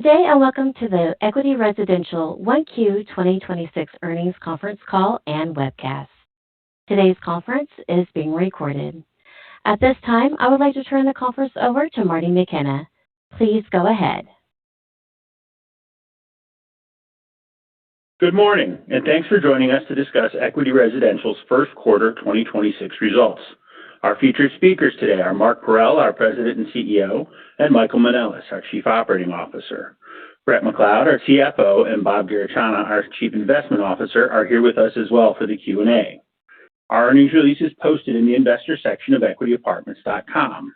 Today, and welcome to the Equity Residential 1Q 2026 earnings conference call and webcast. Today's conference is being recorded. At this time, I would like to turn the conference over to Marty McKenna. Please go ahead. Good morning, and thanks for joining us to discuss Equity Residential's first quarter 2026 results. Our featured speakers today are Mark Parrell, our President and CEO, and Michael Manelis, our Chief Operating Officer. Brett McLeod, our CFO, and Bob Garechana, our Chief Investment Officer, are here with us as well for the Q&A. Our earnings release is posted in the investor section of equityapartments.com.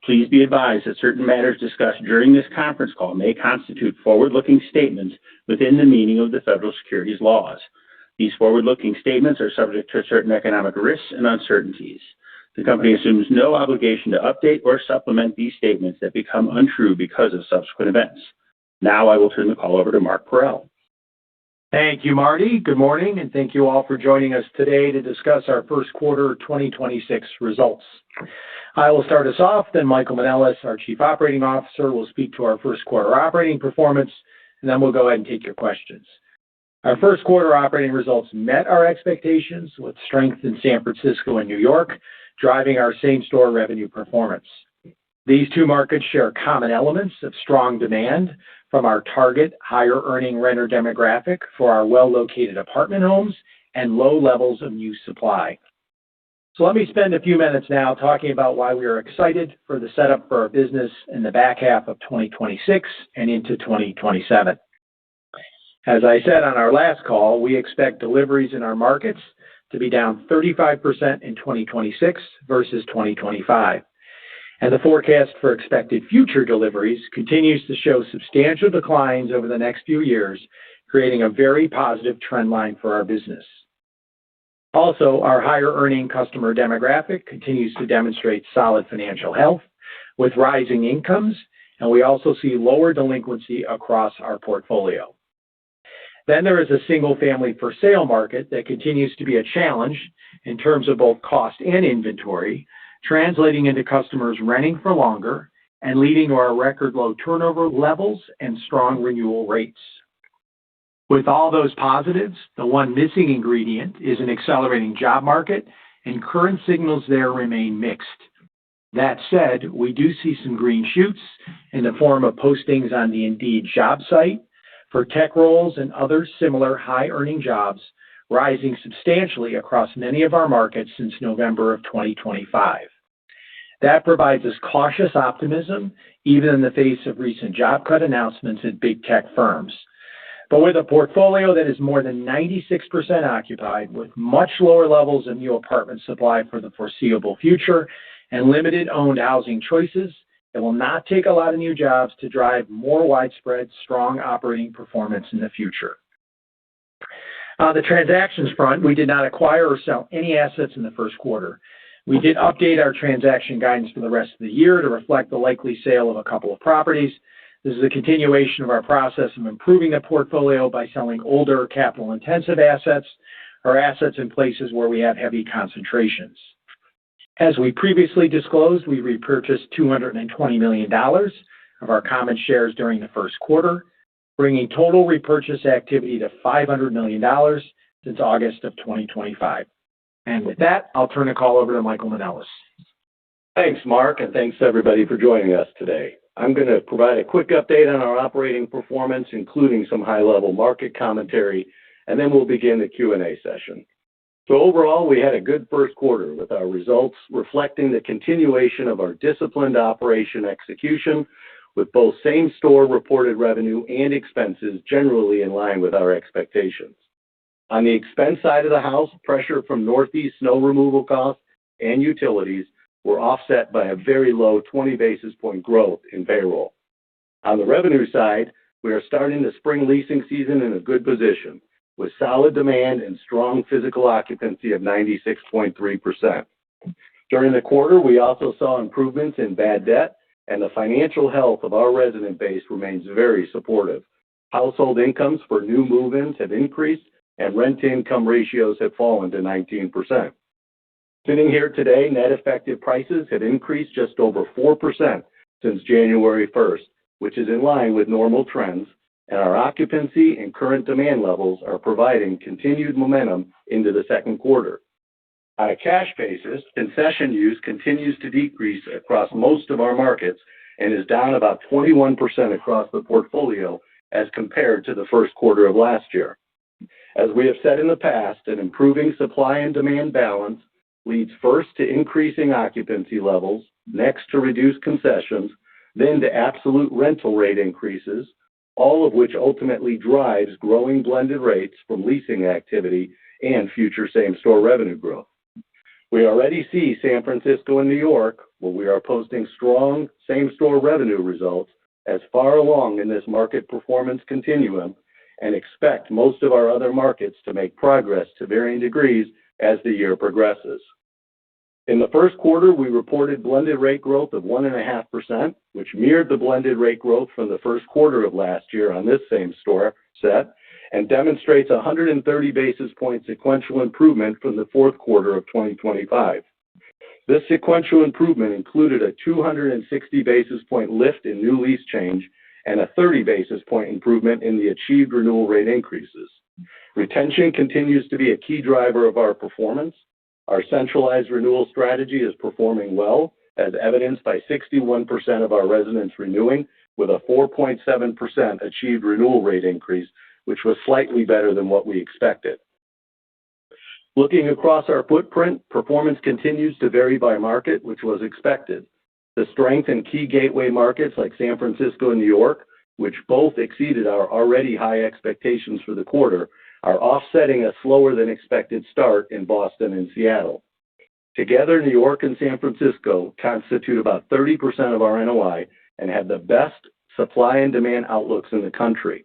Please be advised that certain matters discussed during this conference call may constitute forward-looking statements within the meaning of the federal securities laws. These forward-looking statements are subject to certain economic risks and uncertainties. The company assumes no obligation to update or supplement these statements that become untrue because of subsequent events. Now I will turn the call over to Mark Parrell. Thank you, Marty. Good morning, and thank you all for joining us today to discuss our first quarter 2026 results. I will start us off, then Michael Manelis, our Chief Operating Officer, will speak to our first quarter operating performance, and then we'll go ahead and take your questions. Our first quarter operating results met our expectations with strength in San Francisco and New York, driving our same-store revenue performance. These two markets share common elements of strong demand from our target higher-earning renter demographic for our well-located apartment homes and low levels of new supply. So let me spend a few minutes now talking about why we are excited for the setup for our business in the back half of 2026 and into 2027. As I said on our last call, we expect deliveries in our markets to be down 35% in 2026 versus 2025. And the forecast for expected future deliveries continues to show substantial declines over the next few years, creating a very positive trend line for our business. Also, our higher-earning customer demographic continues to demonstrate solid financial health with rising incomes, and we also see lower delinquency across our portfolio. Then there is a single-family for sale market that continues to be a challenge in terms of both cost and inventory, translating into customers renting for longer and leading to our record low turnover levels and strong renewal rates. With all those positives, the one missing ingredient is an accelerating job market, and current signals there remain mixed. That said, we do see some green shoots in the form of postings on the Indeed job site for tech roles and other similar high-earning jobs, rising substantially across many of our markets since November of 2025. That provides us cautious optimism, even in the face of recent job cut announcements at big tech firms. But with a portfolio that is more than 96% occupied, with much lower levels of new apartment supply for the foreseeable future and limited owned housing choices, it will not take a lot of new jobs to drive more widespread, strong operating performance in the future. On the transactions front, we did not acquire or sell any assets in the first quarter. We did update our transaction guidance for the rest of the year to reflect the likely sale of a couple of properties. This is a continuation of our process of improving the portfolio by selling older, capital-intensive assets or assets in places where we have heavy concentrations. As we previously disclosed, we repurchased $220 million of our common shares during the first quarter, bringing total repurchase activity to $500 million since August of 2025. And with that, I'll turn the call over to Michael Manelis. Thanks, Mark, and thanks everybody for joining us today. I'm going to provide a quick update on our operating performance, including some high-level market commentary, and then we'll begin the Q&A session. So overall, we had a good first quarter with our results reflecting the continuation of our disciplined operation execution, with both same-store reported revenue and expenses generally in line with our expectations. On the expense side of the house, pressure from Northeast snow removal costs and utilities were offset by a very low 20 basis point growth in payroll. On the revenue side, we are starting the spring leasing season in a good position, with solid demand and strong physical occupancy of 96.3%. During the quarter, we also saw improvements in bad debt, and the financial health of our resident base remains very supportive. Household incomes for new move-ins have increased, and rent-to-income ratios have fallen to 19%. Sitting here today, net effective prices have increased just over 4% since January 1st, which is in line with normal trends, and our occupancy and current demand levels are providing continued momentum into the second quarter. On a cash basis, concession use continues to decrease across most of our markets and is down about 21% across the portfolio as compared to the first quarter of last year. As we have said in the past, an improving supply and demand balance leads first to increasing occupancy levels, next to reduced concessions, then to absolute rental rate increases, all of which ultimately drives growing blended rates from leasing activity and future same-store revenue growth. We already see San Francisco and New York, where we are posting strong same-store revenue results, as far along in this market performance continuum, and expect most of our other markets to make progress to varying degrees as the year progresses. In the first quarter, we reported blended rate growth of 1.5%, which mirrored the blended rate growth from the first quarter of last year on this same store set, and demonstrates a 130 basis point sequential improvement from the fourth quarter of 2025. This sequential improvement included a 260 basis point lift in new lease change and a 30 basis point improvement in the achieved renewal rate increases. Retention continues to be a key driver of our performance. Our centralized renewal strategy is performing well, as evidenced by 61% of our residents renewing with a 4.7% achieved renewal rate increase, which was slightly better than what we expected. Looking across our footprint, performance continues to vary by market, which was expected. The strength in key gateway markets like San Francisco and New York, which both exceeded our already high expectations for the quarter, are offsetting a slower than expected start in Boston and Seattle. Together, New York and San Francisco constitute about 30% of our NOI and have the best supply and demand outlooks in the country.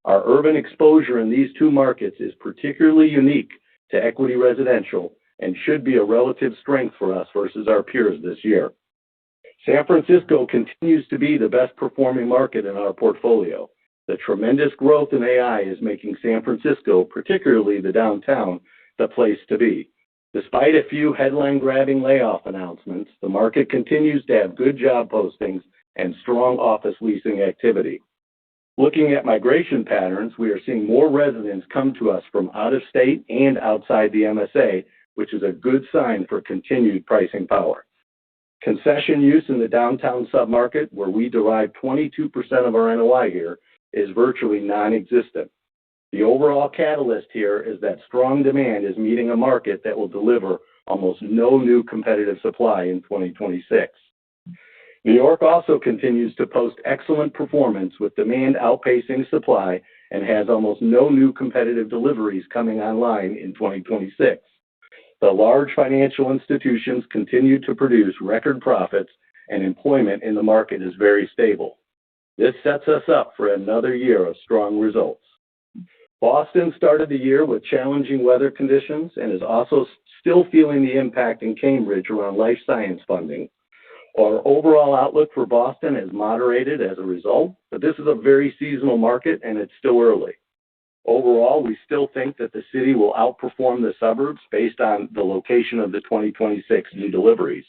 Our urban exposure in these two markets is particularly unique to Equity Residential and should be a relative strength for us versus our peers this year. San Francisco continues to be the best performing market in our portfolio. The tremendous growth in AI is making San Francisco, particularly the downtown, the place to be. Despite a few headline-grabbing layoff announcements, the market continues to have good job postings and strong office leasing activity. Looking at migration patterns, we are seeing more residents come to us from out of state and outside the MSA, which is a good sign for continued pricing power. Concession use in the downtown submarket, where we derive 22% of our NOI here, is virtually non-existent. The overall catalyst here is that strong demand is meeting a market that will deliver almost no new competitive supply in 2026. New York also continues to post excellent performance with demand outpacing supply and has almost no new competitive deliveries coming online in 2026. The large financial institutions continue to produce record profits, and employment in the market is very stable. This sets us up for another year of strong results. Boston started the year with challenging weather conditions and is also still feeling the impact in Cambridge around life science funding. Our overall outlook for Boston has moderated as a result, but this is a very seasonal market and it's still early. Overall, we still think that the city will outperform the suburbs based on the location of the 2026 new deliveries.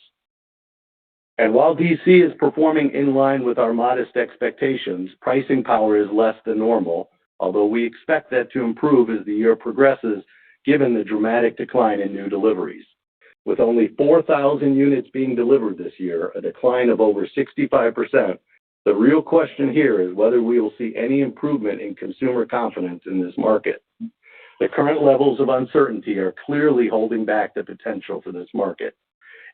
And while DC is performing in line with our modest expectations, pricing power is less than normal, although we expect that to improve as the year progresses, given the dramatic decline in new deliveries. With only 4,000 units being delivered this year, a decline of over 65%, the real question here is whether we will see any improvement in consumer confidence in this market. The current levels of uncertainty are clearly holding back the potential for this market.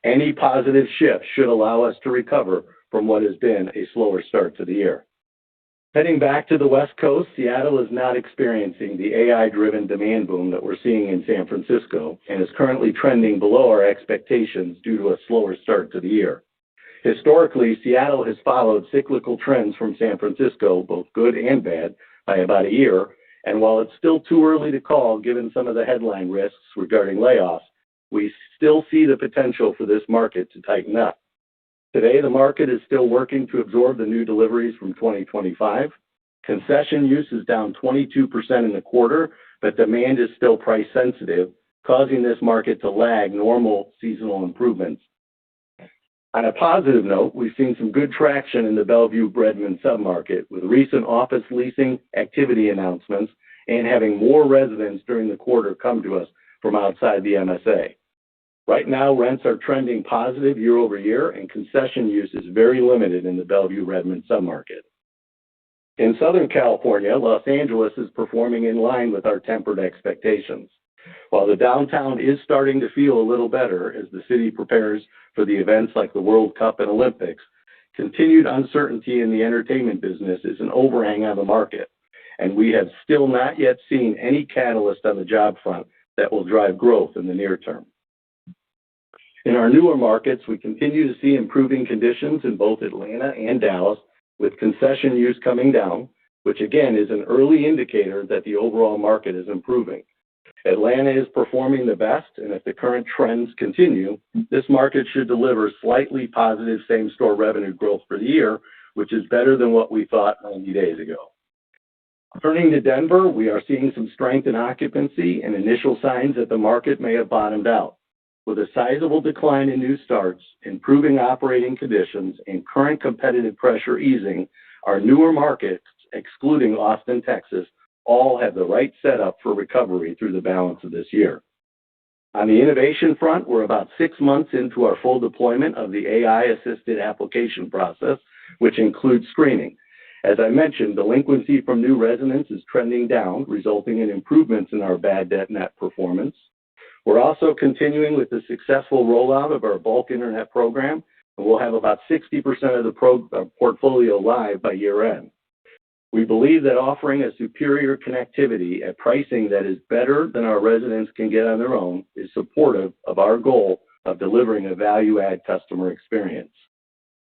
Any positive shift should allow us to recover from what has been a slower start to the year. Heading back to the West Coast, Seattle is not experiencing the AI-driven demand boom that we're seeing in San Francisco and is currently trending below our expectations due to a slower start to the year. Historically, Seattle has followed cyclical trends from San Francisco, both good and bad, by about a year, and while it's still too early to call given some of the headline risks regarding layoffs, we still see the potential for this market to tighten up. Today, the market is still working to absorb the new deliveries from 2025. Concession use is down 22% in the quarter, but demand is still price sensitive, causing this market to lag normal seasonal improvements. On a positive note, we've seen some good traction in the Bellevue-Bredman submarket with recent office leasing activity announcements and having more residents during the quarter come to us from outside the MSA. Right now, rents are trending positive year over year, and concession use is very limited in the Bellevue-Redmond submarket. In Southern California, Los Angeles is performing in line with our tempered expectations. While the downtown is starting to feel a little better as the city prepares for the events like the World Cup and Olympics, continued uncertainty in the entertainment business is an overhang on the market, and we have still not yet seen any catalyst on the job front that will drive growth in the near term. In our newer markets, we continue to see improving conditions in both Atlanta and Dallas, with concession use coming down, which again is an early indicator that the overall market is improving. Atlanta is performing the best, and if the current trends continue, this market should deliver slightly positive same-store revenue growth for the year, which is better than what we thought 90 days ago. Turning to Denver, we are seeing some strength in occupancy and initial signs that the market may have bottomed out. With a sizable decline in new starts, improving operating conditions, and current competitive pressure easing, our newer markets, excluding Austin, Texas, all have the right setup for recovery through the balance of this year. On the innovation front, we're about 6 months into our full deployment of the AI-assisted application process, which includes screening. As I mentioned, delinquency from new residents is trending down, resulting in improvements in our bad debt net performance. We're also continuing with the successful rollout of our bulk internet program, and we'll have about 60% of the portfolio live by year end. We believe that offering a superior connectivity at pricing that is better than our residents can get on their own is supportive of our goal of delivering a value-add customer experience.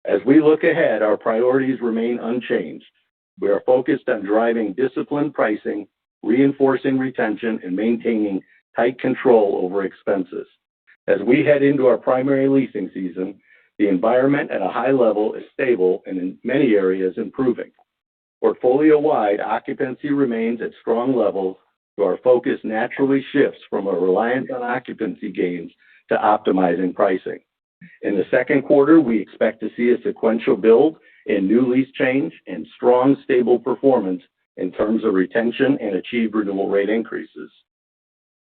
As we look ahead, our priorities remain unchanged. We are focused on driving disciplined pricing, reinforcing retention, and maintaining tight control over expenses. As we head into our primary leasing season, the environment at a high level is stable and in many areas improving. Portfolio-wide, occupancy remains at strong levels, so our focus naturally shifts from a reliance on occupancy gains to optimizing pricing. In the second quarter, we expect to see a sequential build in new lease change and strong, stable performance in terms of retention and achieved renewal rate increases.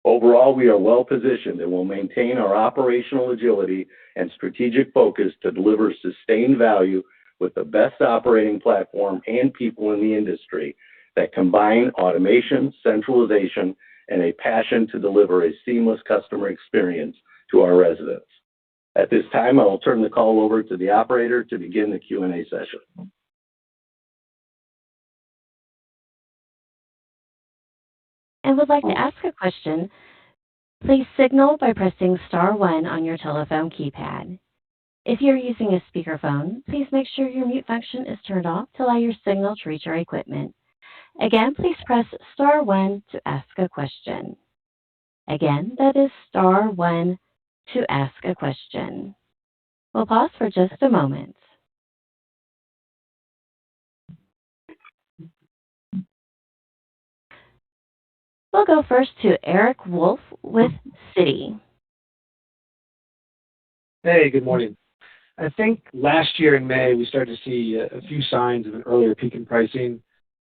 Overall, we are well positioned and will maintain our operational agility and strategic focus to deliver sustained value with the best operating platform and people in the industry that combine automation, centralization, and a passion to deliver a seamless customer experience to our residents. At this time, I will turn the call over to the operator to begin the Q&A session. And would like to ask a question, please signal by pressing star 1 on your telephone keypad. If you're using a speakerphone, please make sure your mute function is turned off to allow your signal to reach our equipment. Again, please press star 1 to ask a question. Again, that is star 1 to ask a question. We'll pause for just a moment. We'll go first to Eric Wolfe with Citi. Hey, good morning. I think last year in May, we started to see a few signs of an earlier peak in pricing.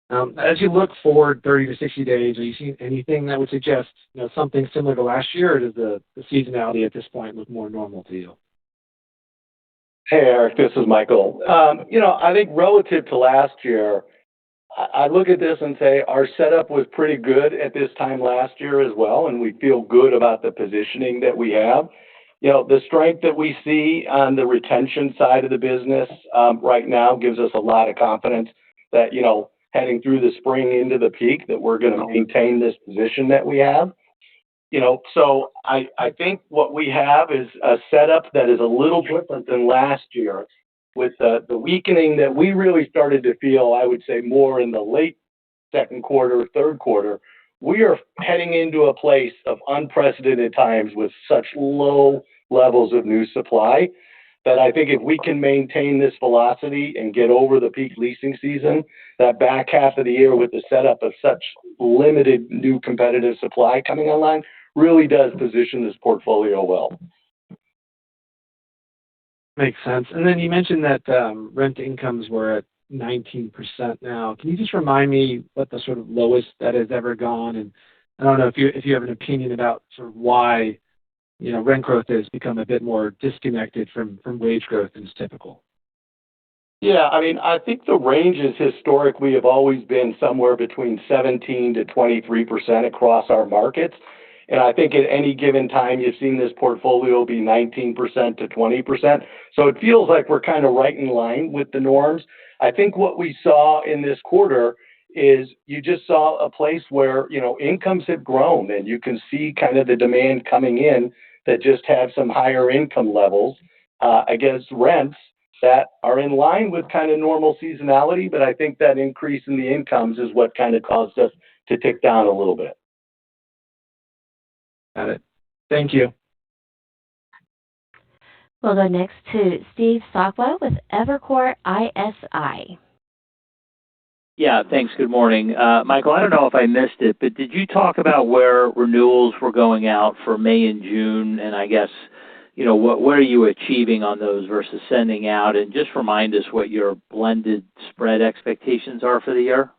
As you look forward 30 to 60 days, are you seeing anything that would suggest something similar to last year, or does the seasonality at this point look more normal to you? Hey, Eric, this is Michael. I think relative to last year, I look at this and say our setup was pretty good at this time last year as well, and we feel good about the positioning that we have. The strength that we see on the retention side of the business right now gives us a lot of confidence that, heading through the spring into the peak, that we're going to maintain this position that we have. So I think what we have is a setup that is a little different than last year, with the weakening that we really started to feel, I would say, more in the late second quarter, third quarter. We are heading into a place of unprecedented times with such low levels of new supply that I think if we can maintain this velocity and get over the peak leasing season, that back half of the year with the setup of such limited new competitive supply coming online really does position this portfolio well. Makes sense. And then you mentioned that rent incomes were at 19% now. Can you just remind me what the sort of lowest that has ever gone? And I don't know if you have an opinion about sort of why, rent growth has become a bit more disconnected from wage growth than is typical. Yeah, I mean, I think the ranges historically have always been somewhere between 17 to 23% across our markets. And I think at any given time, you've seen this portfolio be 19% to 20%. So it feels like we're kind of right in line with the norms. I think what we saw in this quarter is you just saw a place where, incomes have grown and you can see kind of the demand coming in that just have some higher income levels against rents that are in line with kind of normal seasonality, but I think that increase in the incomes is what kind of caused us to tick down a little bit. Got it. Thank you. We'll go next to Steve Sakwa with Evercore ISI. Yeah, thanks. Good morning. Michael, I don't know if I missed it, but did you talk about where renewals were going out for May and June? And I guess, what are you achieving on those versus sending out? And just remind us what your blended spread expectations are for the year.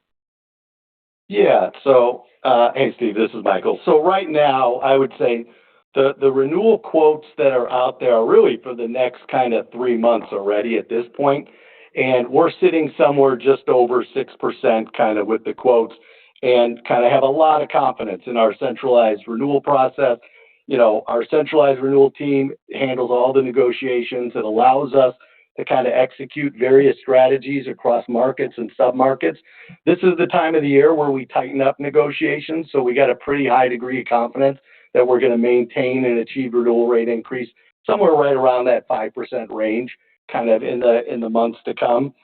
Yeah. So, hey, Steve, this is Michael. So right now, I would say the renewal quotes that are out there are really for the next kind of 3 months already at this point. And we're sitting somewhere just over 6% kind of with the quotes and kind of have a lot of confidence in our centralized renewal process. Our centralized renewal team handles all the negotiations. It allows us to kind of execute various strategies across markets and submarkets. This is the time of the year where we tighten up negotiations, so we got a pretty high degree of confidence that we're going to maintain and achieve renewal rate increase somewhere right around that 5% range, kind of in the months to come.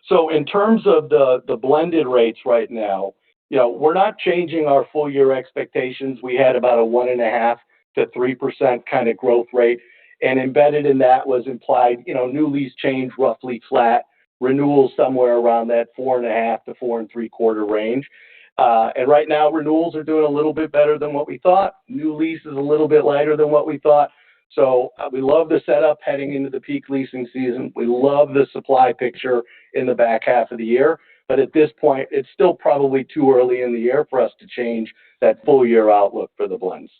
So in terms of the blended rates right now, we're not changing our full year expectations. We had about a 1.5% to 3% kind of growth rate. And embedded in that was implied, new lease change roughly flat, renewals somewhere around that 4.5% to 4.75% range. And right now, renewals are doing a little bit better than what we thought. New lease is a little bit lighter than what we thought. So we love the setup heading into the peak leasing season. We love the supply picture in the back half of the year. But at this point, it's still probably too early in the year for us to change that full year outlook for the blends.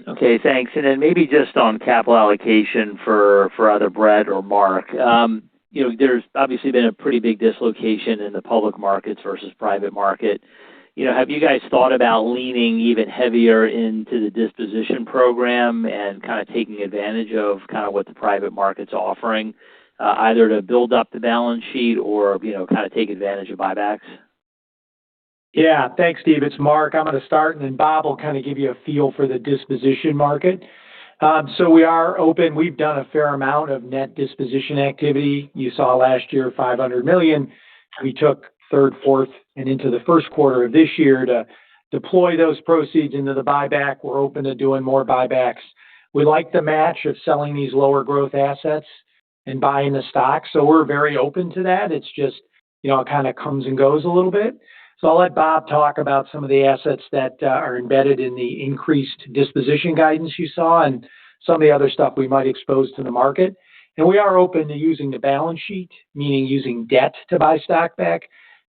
Okay, thanks. And then maybe just on capital allocation for either Brett or Mark. There's obviously been a pretty big dislocation in the public markets versus private market. Have you guys thought about leaning even heavier into the disposition program and kind of taking advantage of kind of what the private market's offering, either to build up the balance sheet or, kind of take advantage of buybacks? Yeah, thanks, Steve. It's Mark. I'm going to start, and then Bob will kind of give you a feel for the disposition market. So we are open. We've done a fair amount of net disposition activity. You saw last year, $500 million. We took third, fourth, and into the first quarter of this year to deploy those proceeds into the buyback. We're open to doing more buybacks. We like the match of selling these lower growth assets and buying the stock. So we're very open to that. It's just, it kind of comes and goes a little bit. So I'll let Bob talk about some of the assets that are embedded in the increased disposition guidance you saw and some of the other stuff we might expose to the market. And we are open to using the balance sheet, meaning using debt to buy stock back.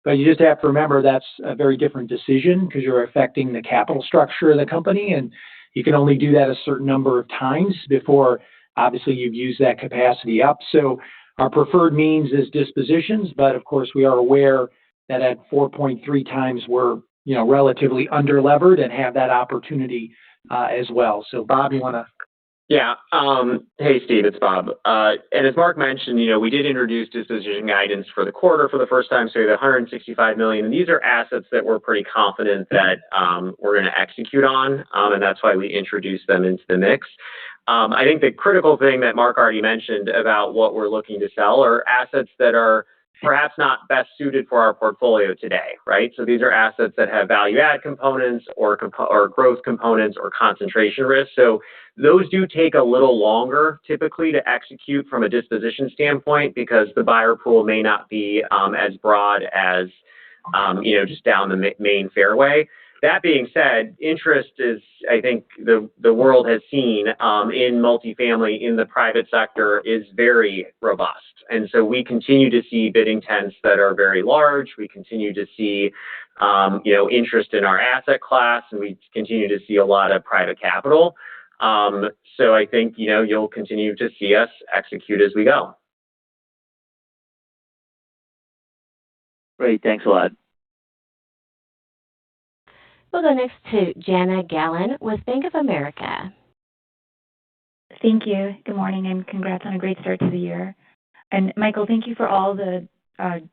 But you just have to remember that's a very different decision because you're affecting the capital structure of the company. And you can only do that a certain number of times before, obviously, you've used that capacity up. So our preferred means is dispositions. But, of course, we are aware that at 4.3 times we're relatively underlevered and have that opportunity as well. So Bob, you want to? Yeah. Hey, Steve, it's Bob. And as Mark mentioned, we did introduce disposition guidance for the quarter for the first time. So we have $165 million. And these are assets that we're pretty confident that we're going to execute on. And that's why we introduced them into the mix. I think the critical thing that Mark already mentioned about what we're looking to sell are assets that are perhaps not best suited for our portfolio today, right? So these are assets that have value-add components or growth components or concentration risk. So those do take a little longer typically to execute from a disposition standpoint because the buyer pool may not be as broad as, just down the main fairway. That being said, interest is, I think the world has seen in multifamily in the private sector is very robust. And so we continue to see bidding tents that are very large. We continue to see, interest in our asset class, and we continue to see a lot of private capital. So I think, you'll continue to see us execute as we go. Great. Thanks a lot. We'll go next to Jana Gallen with Bank of America. Thank you. Good morning, and congrats on a great start to the year. And Michael, thank you for all the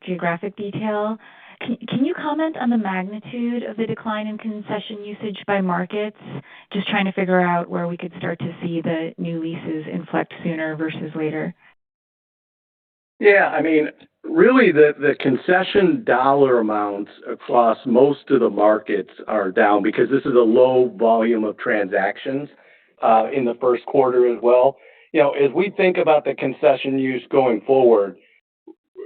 geographic detail. Can you comment on the magnitude of the decline in concession usage by markets? Just trying to figure out where we could start to see the new leases inflect sooner versus later. Yeah, I mean, really the concession dollar amounts across most of the markets are down because this is a low volume of transactions in the first quarter as well. As we think about the concession use going forward,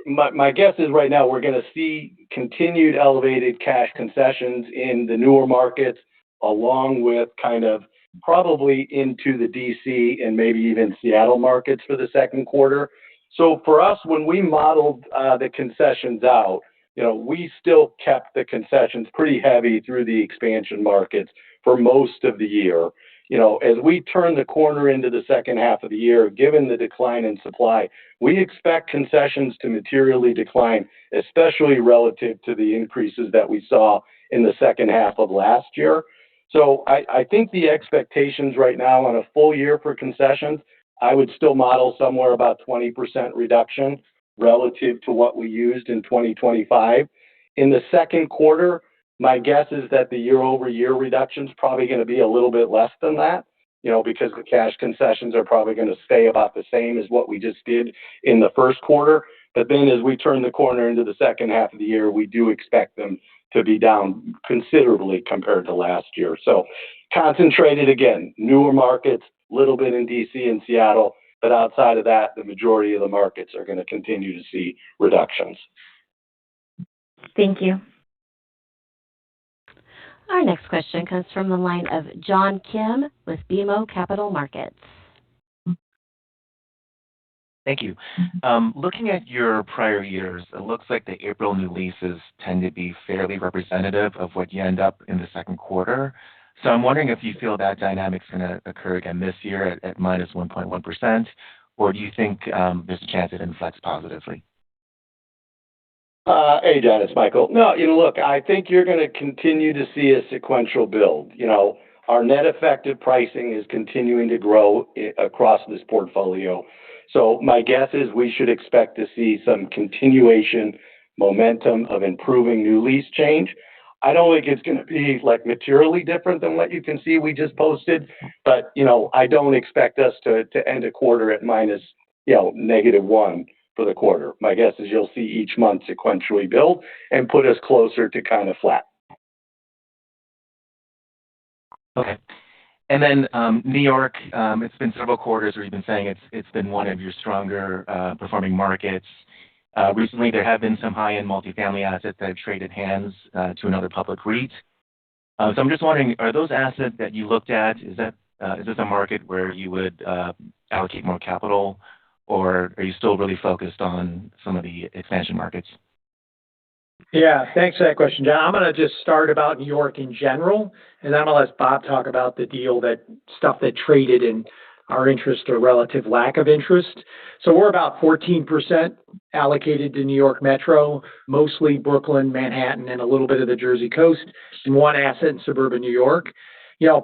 my guess is right now we're going to see continued elevated cash concessions in the newer markets, along with kind of probably into the DC and maybe even Seattle markets for the second quarter. So for us, when we modeled the concessions out, we still kept the concessions pretty heavy through the expansion markets for most of the year. As we turn the corner into the second half of the year, given the decline in supply, we expect concessions to materially decline, especially relative to the increases that we saw in the second half of last year. So I think the expectations right now on a full year for concessions, I would still model somewhere about 20% reduction relative to what we used in 2025. In the second quarter, my guess is that the year-over-year reduction is probably going to be a little bit less than that, because the cash concessions are probably going to stay about the same as what we just did in the first quarter. But then as we turn the corner into the second half of the year, we do expect them to be down considerably compared to last year. So concentrated again, newer markets, little bit in DC and Seattle, but outside of that, the majority of the markets are going to continue to see reductions. Thank you. Our next question comes from the line of John Kim with BMO Capital Markets. Thank you. Looking at your prior years, it looks like the April new leases tend to be fairly representative of what you end up in the second quarter. So I'm wondering if you feel that dynamic's going to occur again this year at minus 1.1%, or do you think there's a chance it inflects positively? Hey, John, it's Michael. No, look, I think you're going to continue to see a sequential build. Our net effective pricing is continuing to grow across this portfolio. So my guess is we should expect to see some continuation momentum of improving new lease change. I don't think it's going to be materially different than what you can see we just posted, but I don't expect us to end a quarter at minus -1 for the quarter. My guess is you'll see each month sequentially build and put us closer to kind of flat. Okay. And then New York, it's been several quarters where you've been saying it's been one of your stronger performing markets. Recently, there have been some high-end multifamily assets that have traded hands to another public REIT. So I'm just wondering, are those assets that you looked at, is this a market where you would allocate more capital, or are you still really focused on some of the expansion markets? Yeah, thanks for that question, John. I'm going to just start about New York in general, and then I'm going to let Bob talk about the stuff that traded and our interest or relative lack of interest. So we're about 14% allocated to New York Metro, mostly Brooklyn, Manhattan, and a little bit of the Jersey coast, and one asset in suburban New York.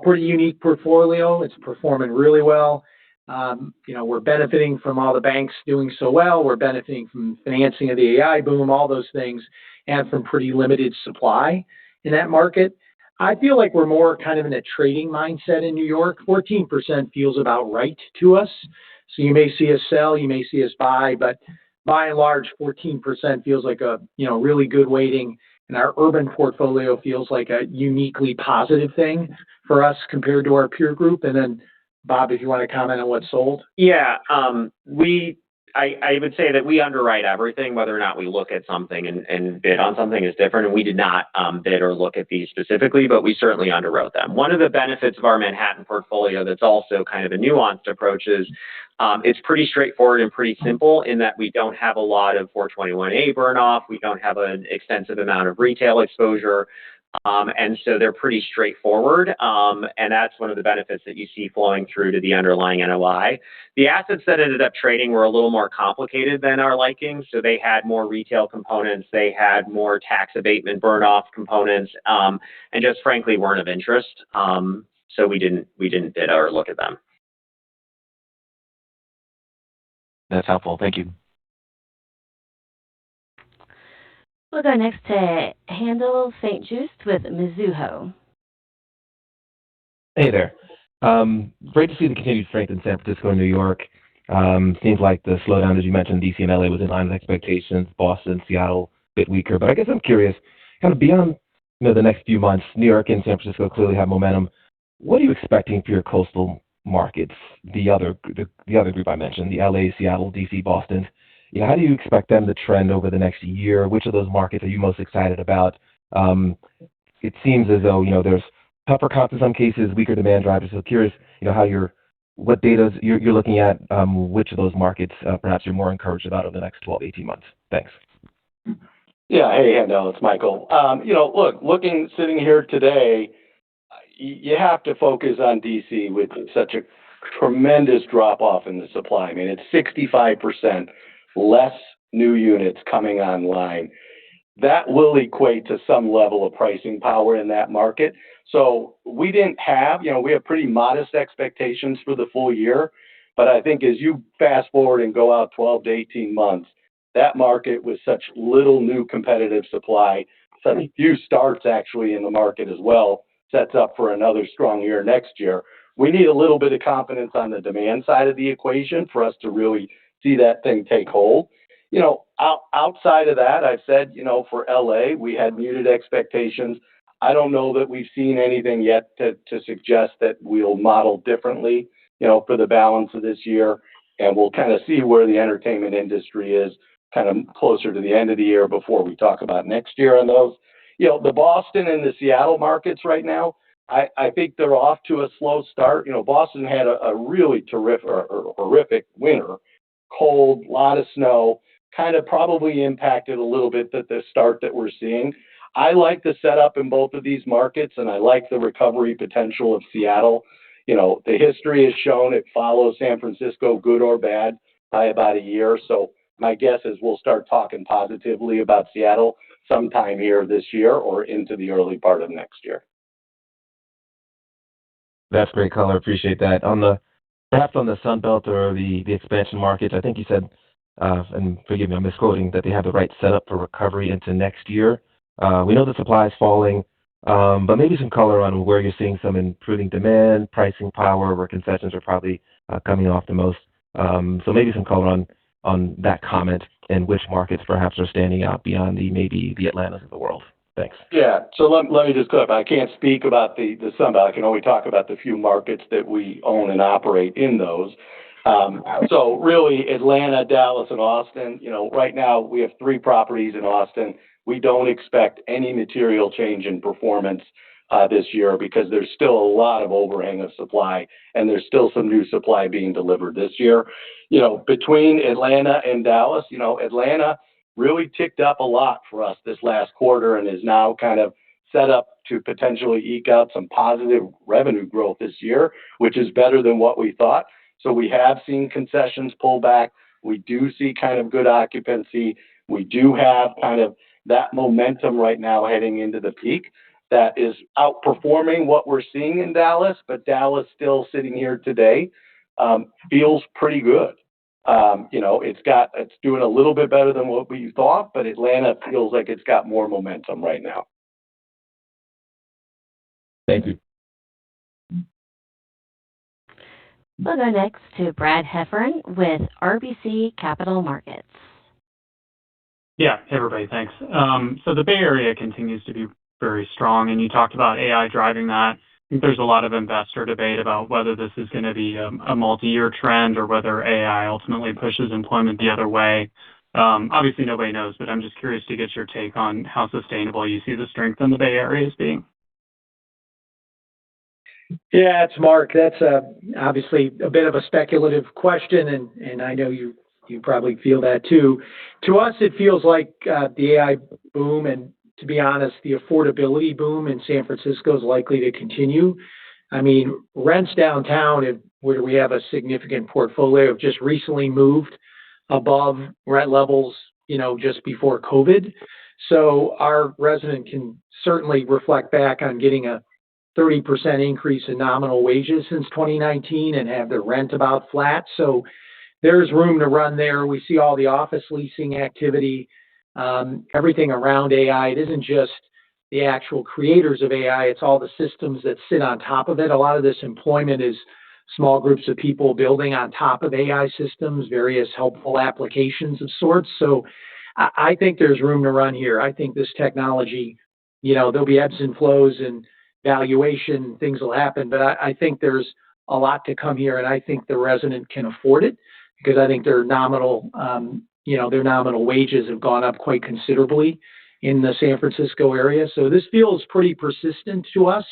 Pretty unique portfolio. It's performing really well. We're benefiting from all the banks doing so well. We're benefiting from financing of the AI boom, all those things, and from pretty limited supply in that market. I feel like we're more kind of in a trading mindset in New York. 14% feels about right to us. So you may see us sell, you may see us buy, but by and large, 14% feels like a really good weighting. And our urban portfolio feels like a uniquely positive thing for us compared to our peer group. And then Bob, if you want to comment on what sold. Yeah, we I would say that we underwrite everything. Whether or not we look at something and bid on something is different, and we did not bid or look at these specifically, but we certainly underwrote them. One of the benefits of our Manhattan portfolio that's also kind of a nuanced approach is it's pretty straightforward and pretty simple in that we don't have a lot of 421A burn off. We don't have an extensive amount of retail exposure. And so they're pretty straightforward. And that's one of the benefits that you see flowing through to the underlying NOI. The assets that ended up trading were a little more complicated than our liking. So they had more retail components. They had more tax abatement burn off components, and just frankly weren't of interest. So we didn't bid or look at them. That's helpful. Thank you. We'll go next to Haendel St. Juste with Mizuho. Hey there. Great to see the continued strength in San Francisco and New York. Seems like the slowdown, as you mentioned, DC and LA was in line with expectations. Boston, Seattle, a bit weaker. But I guess I'm curious, kind of beyond the next few months, New York and San Francisco clearly have momentum. What are you expecting for your coastal markets? The other group I mentioned, the LA, Seattle, DC, Boston. How do you expect them to trend over the next year? Which of those markets are you most excited about? It seems as though there's tougher comps in some cases, weaker demand drivers. So curious, what data you're looking at, which of those markets perhaps you're more encouraged about over the next 12, 18 months. Thanks. Yeah. Hey, Haendel, it's Michael. Sitting here today, you have to focus on DC with such a tremendous drop off in the supply. I mean, it's 65% less new units coming online. That will equate to some level of pricing power in that market. So we have pretty modest expectations for the full year. But I think as you fast forward and go out 12 to 18 months, that market with such little new competitive supply, such few starts actually in the market as well, sets up for another strong year next year. We need a little bit of confidence on the demand side of the equation for us to really see that thing take hold. Outside of that, I've said, for LA, we had muted expectations. I don't know that we've seen anything yet to suggest that we'll model differently, for the balance of this year. And we'll kind of see where the entertainment industry is kind of closer to the end of the year before we talk about next year on those. The Boston and the Seattle markets right now, I think they're off to a slow start. Boston had a really terrific or horrific winter, cold, a lot of snow, kind of probably impacted a little bit the start that we're seeing. I like the setup in both of these markets, and I like the recovery potential of Seattle. The history has shown it follows San Francisco, good or bad, by about a year. So my guess is we'll start talking positively about Seattle sometime here this year or into the early part of next year. That's great color. Appreciate that. Perhaps on the Sun Belt or the expansion markets, I think you said, and forgive me, I'm misquoting, that they have the right setup for recovery into next year. We know the supply is falling, but maybe some color on where you're seeing some improving demand, pricing power, where concessions are probably coming off the most. So maybe some color on that comment and which markets perhaps are standing out beyond maybe the Atlantas of the world. Thanks. Yeah. So let me just clarify. I can't speak about the Sun Belt. I can only talk about the few markets that we own and operate in those. So really, Atlanta, Dallas, and Austin. Right now we have 3 properties in Austin. We don't expect any material change in performance this year because there's still a lot of overhang of supply, and there's still some new supply being delivered this year. Between Atlanta and Dallas, Atlanta really ticked up a lot for us this last quarter and is now kind of set up to potentially eke out some positive revenue growth this year, which is better than what we thought. So we have seen concessions pull back. We do see kind of good occupancy. We do have kind of that momentum right now heading into the peak that is outperforming what we're seeing in Dallas, but Dallas still sitting here today feels pretty good. It's doing a little bit better than what we thought, but Atlanta feels like it's got more momentum right now. Thank you. We'll go next to Brad Heffern with RBC Capital Markets. Yeah. Hey, everybody. Thanks. So the Bay Area continues to be very strong, and you talked about AI driving that. think there's a lot of investor debate about whether this is going to be a multi-year trend or whether AI ultimately pushes employment the other way. Obviously, nobody knows, but I'm just curious to get your take on how sustainable you see the strength in the Bay Area as being. Yeah, it's Mark. That's obviously a bit of a speculative question, and I know you probably feel that too. To us, it feels like the AI boom, and to be honest, the affordability boom in San Francisco is likely to continue. I mean, rents downtown, where we have a significant portfolio, have just recently moved above rent levels, just before COVID. So our resident can certainly reflect back on getting a 30% increase in nominal wages since 2019 and have their rent about flat. So there's room to run there. We see all the office leasing activity, everything around AI. It isn't just the actual creators of AI, it's all the systems that sit on top of it. A lot of this employment is small groups of people building on top of AI systems, various helpful applications of sorts. So I think there's room to run here. I think this technology, there'll be ebbs and flows and valuation, things will happen, but I think there's a lot to come here, and I think the resident can afford it because I think their nominal wages have gone up quite considerably in the San Francisco area. So this feels pretty persistent to us.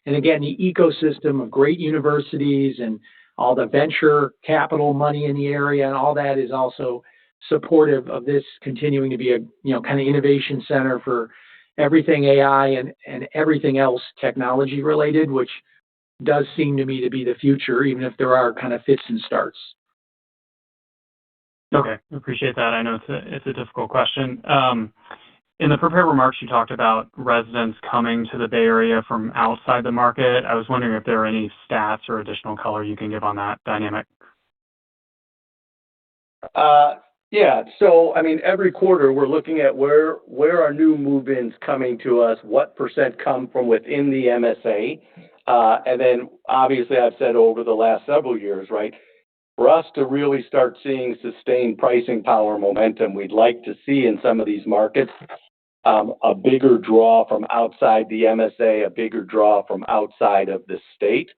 And again, the ecosystem of great universities and all the venture capital money in the area and all that is also supportive of this continuing to be a kind of innovation center for everything AI and everything else technology related, which does seem to me to be the future, even if there are kind of fits and starts. Okay, appreciate that. I know it's a difficult question. In the prepared remarks, you talked about residents coming to the Bay Area from outside the market. I was wondering if there are any stats or additional color you can give on that dynamic. Yeah. So, I mean, every quarter we're looking at where are new move-ins coming to us, what percent come from within the MSA. And then obviously I've said over the last several years, right, for us to really start seeing sustained pricing power momentum, we'd like to see in some of these markets a bigger draw from outside the MSA, a bigger draw from outside of the state.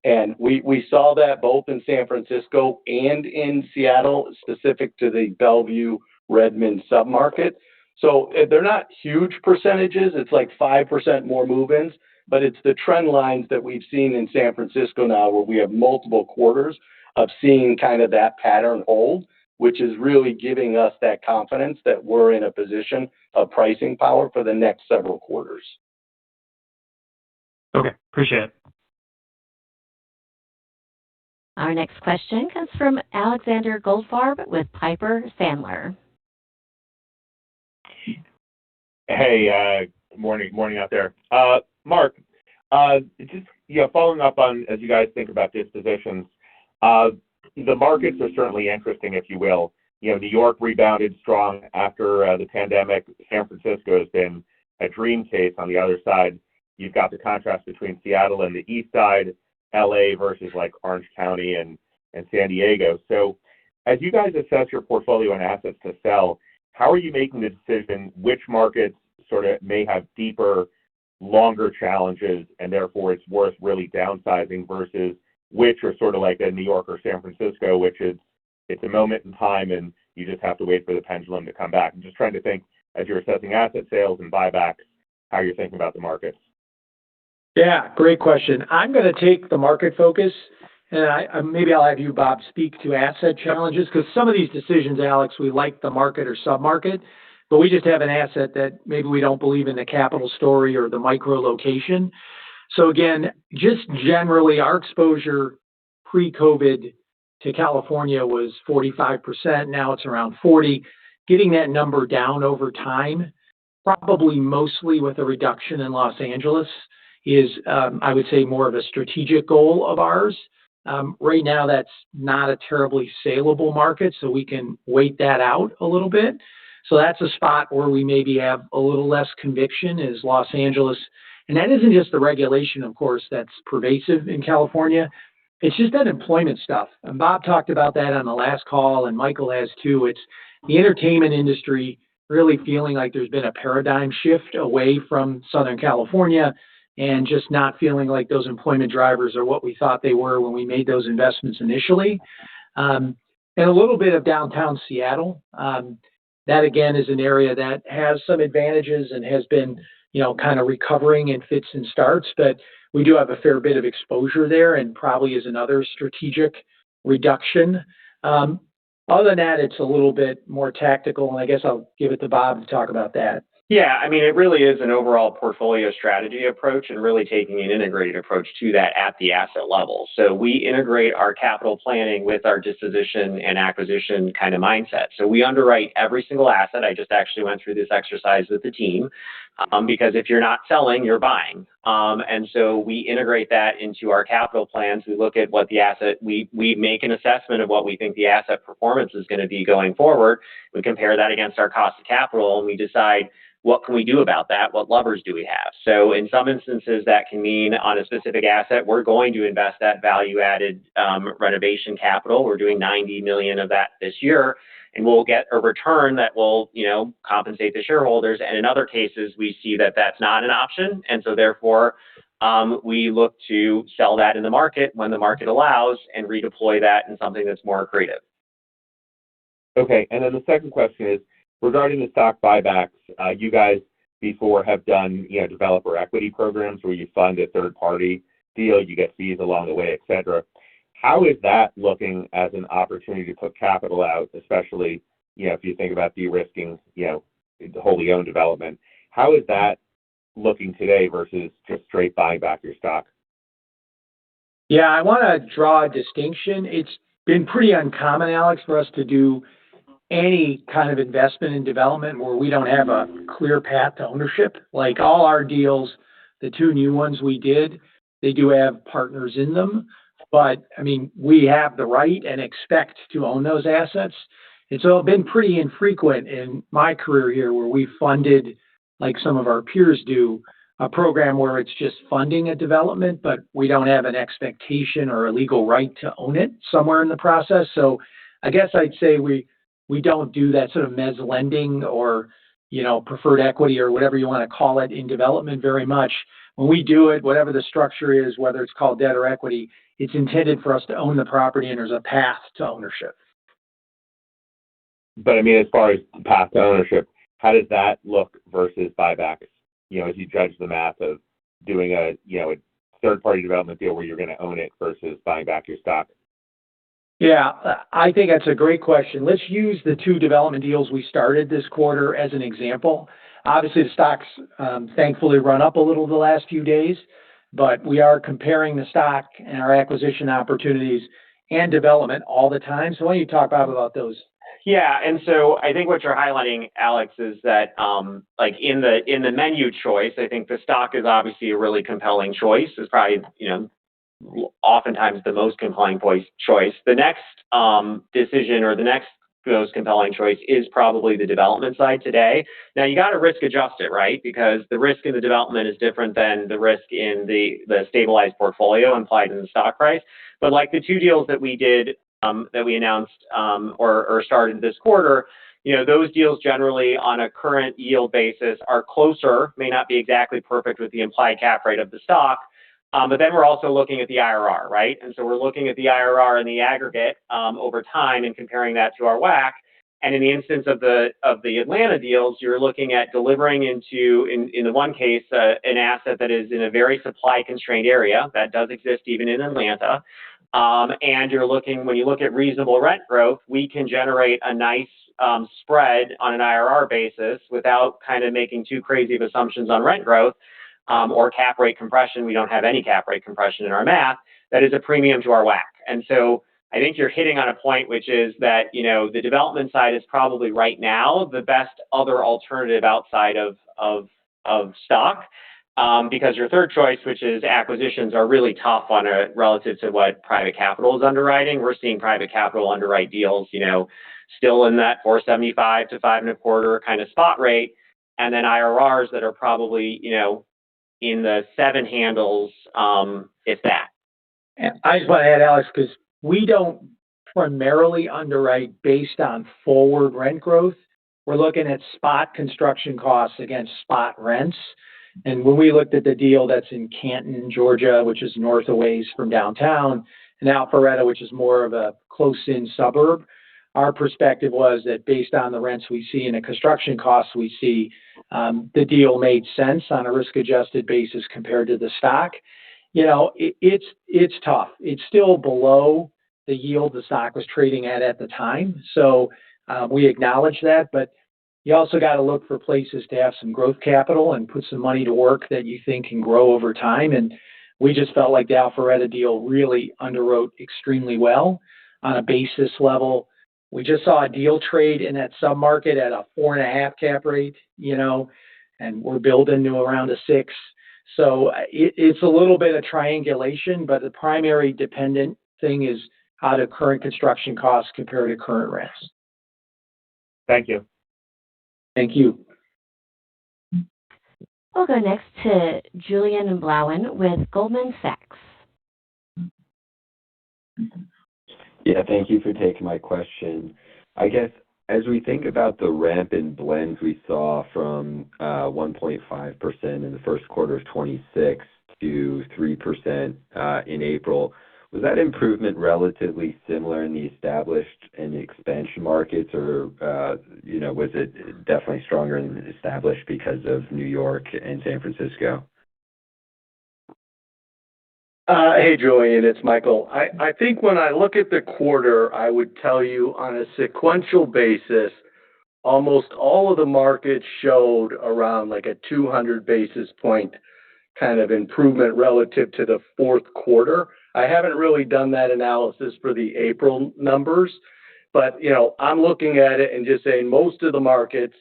And we saw that both in San Francisco and in Seattle, specific to the Bellevue Redmond submarket. So they're not huge percentages. It's like 5% more move-ins, but it's the trend lines that we've seen in San Francisco now where we have multiple quarters of seeing kind of that pattern hold, which is really giving us that confidence that we're in a position of pricing power for the next several quarters. Okay, appreciate it. Our next question comes from Alexander Goldfarb with Piper Sandler. Hey, morning out there. Mark, just following up on as you guys think about dispositions, the markets are certainly interesting, if you will. New York rebounded strong after the pandemic. San Francisco has been a dream case on the other side. You've got the contrast between Seattle and the east side, LA versus like Orange County and San Diego. So as you guys assess your portfolio and assets to sell, how are you making the decision which markets sort of may have deeper, longer challenges and therefore it's worth really downsizing versus which are sort of like a New York or San Francisco, which is it's a moment in time and you just have to wait for the pendulum to come back? I'm just trying to think as you're assessing asset sales and buybacks, how you're thinking about the markets. Yeah, great question. I'm going to take the market focus, and maybe I'll have you, Bob, speak to asset challenges, because some of these decisions, Alex, we like the market or sub-market, but we just have an asset that maybe we don't believe in the capital story or the micro location. So again, just generally, our exposure pre-COVID to California was 45%. Now it's around 40%. Getting that number down over time, probably mostly with a reduction in Los Angeles, is, I would say, more of a strategic goal of ours. Right now, that's not a terribly saleable market, so we can wait that out a little bit. So that's a spot where we maybe have a little less conviction is Los Angeles. And that isn't just the regulation, of course, that's pervasive in California. It's just that employment stuff. And Bob talked about that on the last call, and Michael has too. It's the entertainment industry really feeling like there's been a paradigm shift away from Southern California. and just not feeling like those employment drivers are what we thought they were when we made those investments initially. And a little bit of downtown Seattle. That again is an area that has some advantages and has been, kind of recovering in fits and starts, but we do have a fair bit of exposure there and probably is another strategic reduction. Other than that, it's a little bit more tactical, and I guess I'll give it to Bob to talk about that. Yeah, I mean, it really is an overall portfolio strategy approach and really taking an integrated approach to that at the asset level. So we integrate our capital planning with our disposition and acquisition kind of mindset. So we underwrite every single asset. I just actually went through this exercise with the team because if you're not selling, you're buying. And so we integrate that into our capital plans. We look at what the asset, we make an assessment of what we think the asset performance is going to be going forward. We compare that against our cost of capital and we decide, what can we do about that? What levers do we have? So in some instances, that can mean on a specific asset, we're going to invest that value-added renovation capital. We're doing $90 million of that this year, and we'll get a return that will, compensate the shareholders. And in other cases, we see that that's not an option, and so therefore, we look to sell that in the market when the market allows and redeploy that in something that's more accretive. Okay, and then the second question is, regarding the stock buybacks, you guys before have done, developer equity programs where you fund a third-party deal, you get fees along the way, et cetera. How is that looking as an opportunity to put capital out, especially, if you think about de-risking, the wholly owned development? How is that looking today versus just straight buying back your stock? Yeah, I want to draw a distinction. It's been pretty uncommon, Alex, for us to do any kind of investment in development where we don't have a clear path to ownership. Like all our deals, the two new ones we did, they do have partners in them. But I mean, we have the right and expect to own those assets. And so it's been pretty infrequent in my career here where we funded, like some of our peers do, a program where it's just funding a development, but we don't have an expectation or a legal right to own it somewhere in the process. So I guess I'd say we don't do that sort of mezz lending or, preferred equity or whatever you want to call it in development very much. When we do it, whatever the structure is, whether it's called debt or equity, it's intended for us to own the property and there's a path to ownership. But I mean, as far as path to ownership, how does that look versus buybacks? As you judge the math of doing a third-party development deal where you're going to own it versus buying back your stock? Yeah, I think that's a great question. Let's use the two development deals we started this quarter as an example. Obviously, the stock's thankfully run up a little the last few days, but we are comparing the stock and our acquisition opportunities and development all the time. So why don't you talk about those? Yeah, and so I think what you're highlighting, Alex, is that like in the menu choice, I think the stock is obviously a really compelling choice. It's probably oftentimes the most compelling choice. The next decision or the next most compelling choice is probably the development side today. Now you got to risk adjust it, right? Because the risk in the development is different than the risk in the stabilized portfolio implied in the stock price. But like the two deals that we did that we announced or started this quarter, those deals generally on a current yield basis are closer, may not be exactly perfect with the implied cap rate of the stock. But then we're also looking at the IRR, right? And so we're looking at the IRR in the aggregate over time and comparing that to our WACC. And in the instance of the Atlanta deals, you're looking at delivering into, in the one case, an asset that is in a very supply constrained area that does exist even in Atlanta. And you're looking, when you look at reasonable rent growth, we can generate a nice spread on an IRR basis without kind of making too crazy of assumptions on rent growth. Or cap rate compression. We don't have any cap rate compression in our math. That is a premium to our WACC. And so I think you're hitting on a point, which is that, the development side is probably right now the best other alternative outside of stock. Because your third choice, which is acquisitions, are really tough on a relative to what private capital is underwriting. We're seeing private capital underwrite deals, still in that 4.75 to 5.25 kind of spot rate. And then IRRs that are probably, in the 7 handles, if that. And I just want to add, Alex, because we don't primarily underwrite based on forward rent growth. We're looking at spot construction costs against spot rents. And when we looked at the deal that's in Canton, Georgia, which is north a ways from downtown, and Alpharetta, which is more of a close-in suburb, our perspective was that based on the rents we see and the construction costs we see, the deal made sense on a risk-adjusted basis compared to the stock. It's tough. It's still below the yield the stock was trading at the time. So we acknowledge that, but you also got to look for places to have some growth capital and put some money to work that you think can grow over time. And we just felt like the Alpharetta deal really underwrote extremely well on a basis level. We just saw a deal trade in that submarket at a 4.5 cap rate, and we're building to around a 6. So it's a little bit of triangulation, but the primary dependent thing is how do current construction costs compare to current rents. Thank you. Thank you. We'll go next to Julian Blauen with Goldman Sachs. Yeah, thank you for taking my question. I guess as we think about the ramp in blends we saw from 1.5% in the first quarter of 26 to 3% in April, was that improvement relatively similar in the established and the expansion markets, or was it definitely stronger in the established because of New York and San Francisco? Hey, Julian, it's Michael. I think when I look at the quarter, I would tell you on a sequential basis, almost all of the markets showed around like a 200 basis point kind of improvement relative to the fourth quarter. I haven't really done that analysis for the April numbers, but I'm looking at it and just saying most of the markets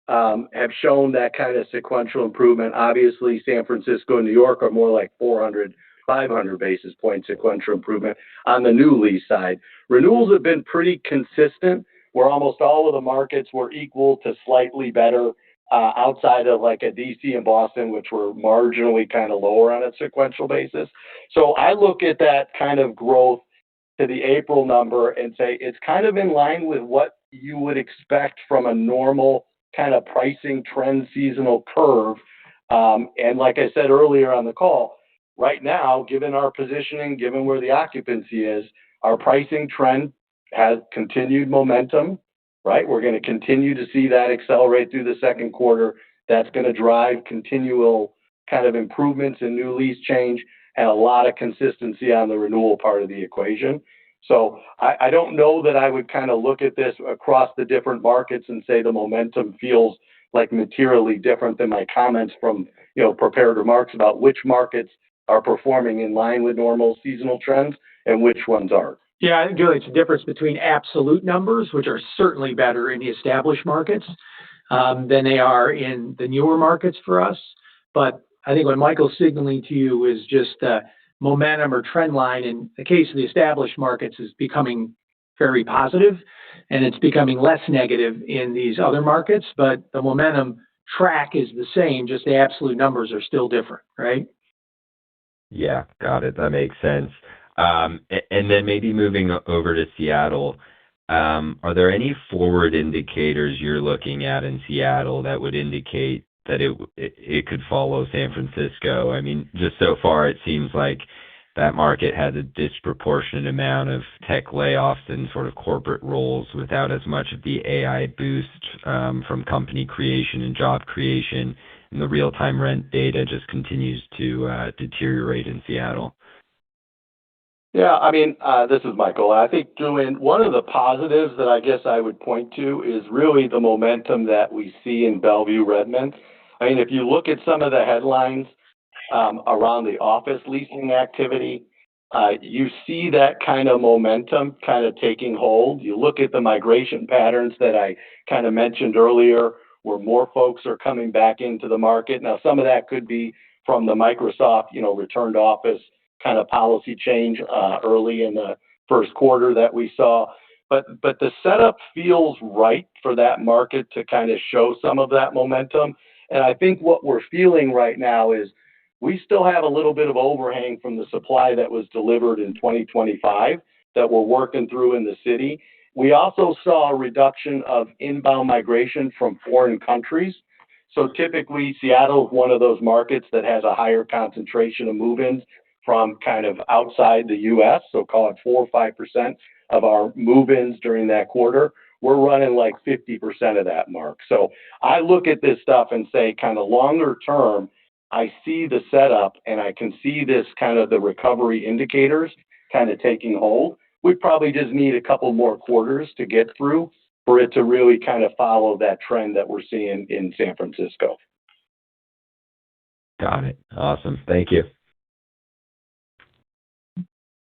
have shown that kind of sequential improvement. Obviously, San Francisco and New York are more like 400, 500 basis point sequential improvement on the new lease side. Renewals have been pretty consistent, where almost all of the markets were equal to slightly better outside of like a DC and Boston, which were marginally kind of lower on a sequential basis. So I look at that kind of growth to the April number and say it's kind of in line with what you would expect from a normal kind of pricing trend seasonal curve. And like I said earlier on the call, right now, given our positioning, given where the occupancy is, our pricing trend has continued momentum, right? We're going to continue to see that accelerate through the second quarter. That's going to drive continual kind of improvements in new lease change and a lot of consistency on the renewal part of the equation. So I don't know that I would kind of look at this across the different markets and say the momentum feels like materially different than my comments from, prepared remarks about which markets are performing in line with normal seasonal trends and which ones aren't. Yeah, I think, Julie, it's a difference between absolute numbers, which are certainly better in the established markets than they are in the newer markets for us. But I think what Michael's signaling to you is just momentum or trend line in the case of the established markets is becoming very positive, and it's becoming less negative in these other markets. But the momentum track is the same, just the absolute numbers are still different, right? Yeah, got it. That makes sense. And then maybe moving over to Seattle, are there any forward indicators you're looking at in Seattle that would indicate that it could follow San Francisco? I mean, just so far, it seems like that market has a disproportionate amount of tech layoffs and sort of corporate roles without as much of the AI boost from company creation and job creation. And the real-time rent data just continues to deteriorate in Seattle. Yeah, I mean, this is Michael. I think, Julian, one of the positives that I guess I would point to is really the momentum that we see in Bellevue, Redmond. I mean, if you look at some of the headlines around the office leasing activity, you see that kind of momentum kind of taking hold. You look at the migration patterns that I kind of mentioned earlier, where more folks are coming back into the market. Now, some of that could be from the Microsoft, return to office kind of policy change early in the first quarter that we saw. But the setup feels right for that market to kind of show some of that momentum. And I think what we're feeling right now is we still have a little bit of overhang from the supply that was delivered in 2025 that we're working through in the city. We also saw a reduction of inbound migration from foreign countries. So typically, Seattle is one of those markets that has a higher concentration of move-ins from kind of outside the U.S., so call it 4 or 5% of our move-ins during that quarter. We're running like 50% of that mark. So I look at this stuff and say kind of longer term, I see the setup and I can see this kind of the recovery indicators kind of taking hold. We probably just need a couple more quarters to get through for it to really kind of follow that trend that we're seeing in San Francisco. Got it. Awesome. Thank you.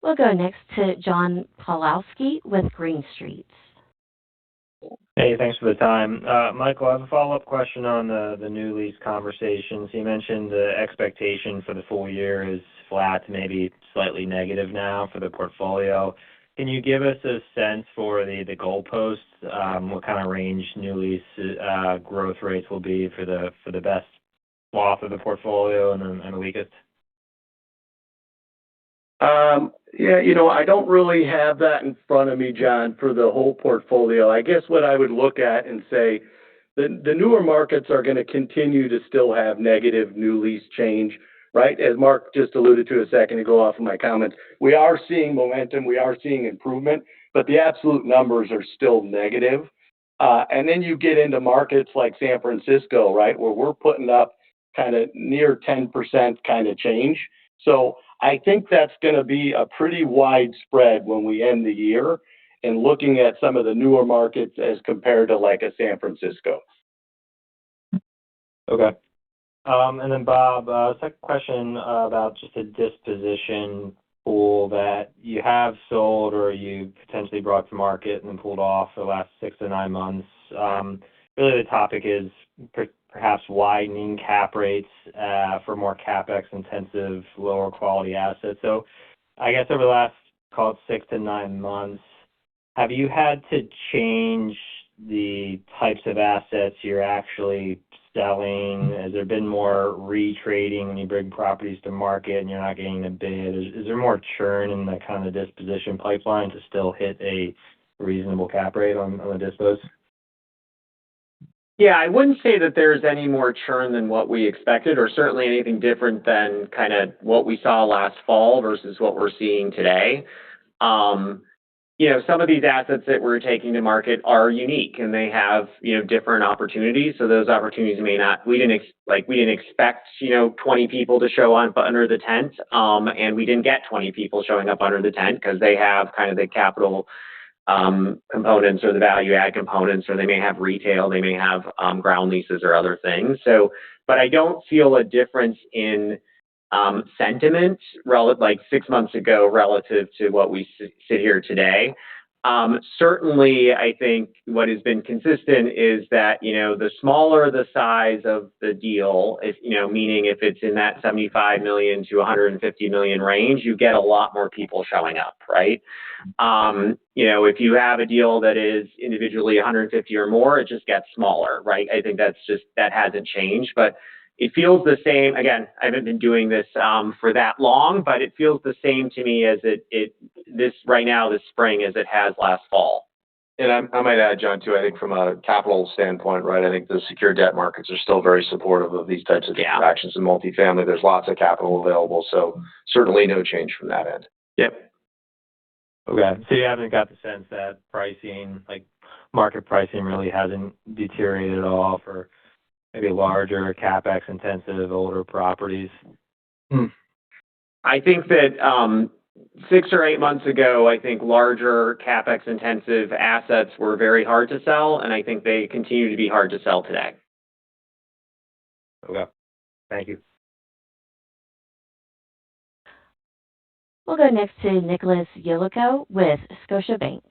We'll go next to John Pawlowski with Green Street. Hey, thanks for the time. Michael, I have a follow-up question on the new lease conversations. You mentioned the expectation for the full year is flat to maybe slightly negative now for the portfolio. Can you give us a sense for the goalposts, what kind of range new lease growth rates will be for the best swath of the portfolio and the weakest? Yeah, I don't really have that in front of me, John, for the whole portfolio. I guess what I would look at and say the newer markets are going to continue to still have negative new lease change, right? As Mark just alluded to a second ago off of my comments, we are seeing momentum, we are seeing improvement, but the absolute numbers are still negative. And then you get into markets like San Francisco, right, where we're putting up kind of near 10% kind of change. So I think that's going to be a pretty wide spread when we end the year and looking at some of the newer markets as compared to like a San Francisco. Okay. And then Bob, second question about just a disposition pool that you have sold or you potentially brought to market and then pulled off for the last 6 to 9 months. Really the topic is perhaps widening cap rates for more CapEx intensive, lower quality assets. So I guess over the last, call it 6 to 9 months, have you had to change the types of assets you're actually selling? Has there been more retrading when you bring properties to market and you're not getting a bid? Is there more churn in the kind of disposition pipeline to still hit a reasonable cap rate on the dispos? Yeah, I wouldn't say that there's any more churn than what we expected, or certainly anything different than kind of what we saw last fall versus what we're seeing today. Some of these assets that we're taking to market are unique and they have, different opportunities. So those opportunities we didn't expect, 20 people to show up under the tent. And we didn't get 20 people showing up under the tent because they have kind of the capital components or the value add components, or they may have retail, they may have ground leases or other things. So, but I don't feel a difference in sentiment like 6 months ago relative to what we sit here today. Certainly, I think what has been consistent is that, the smaller the size of the deal, meaning if it's in that 75 million to 150 million range, you get a lot more people showing up, right? If you have a deal that is individually 150 or more, it just gets smaller, right? I think that hasn't changed, but it feels the same. Again, I haven't been doing this for that long, but it feels the same to me as this right now, this spring, as it has last fall. And I might add, John, too, I think from a capital standpoint, right, I think the secured debt markets are still very supportive of these types of transactions in multifamily. There's lots of capital available, so certainly no change from that end. Yep. Okay. So you haven't got the sense that pricing, like market pricing, really hasn't deteriorated at all for maybe larger CapEx intensive older properties? I think that 6 or 8 months ago, I think larger CapEx intensive assets were very hard to sell, and I think they continue to be hard to sell today. Okay. Thank you. We'll go next to Nicholas Yulico with Scotiabank.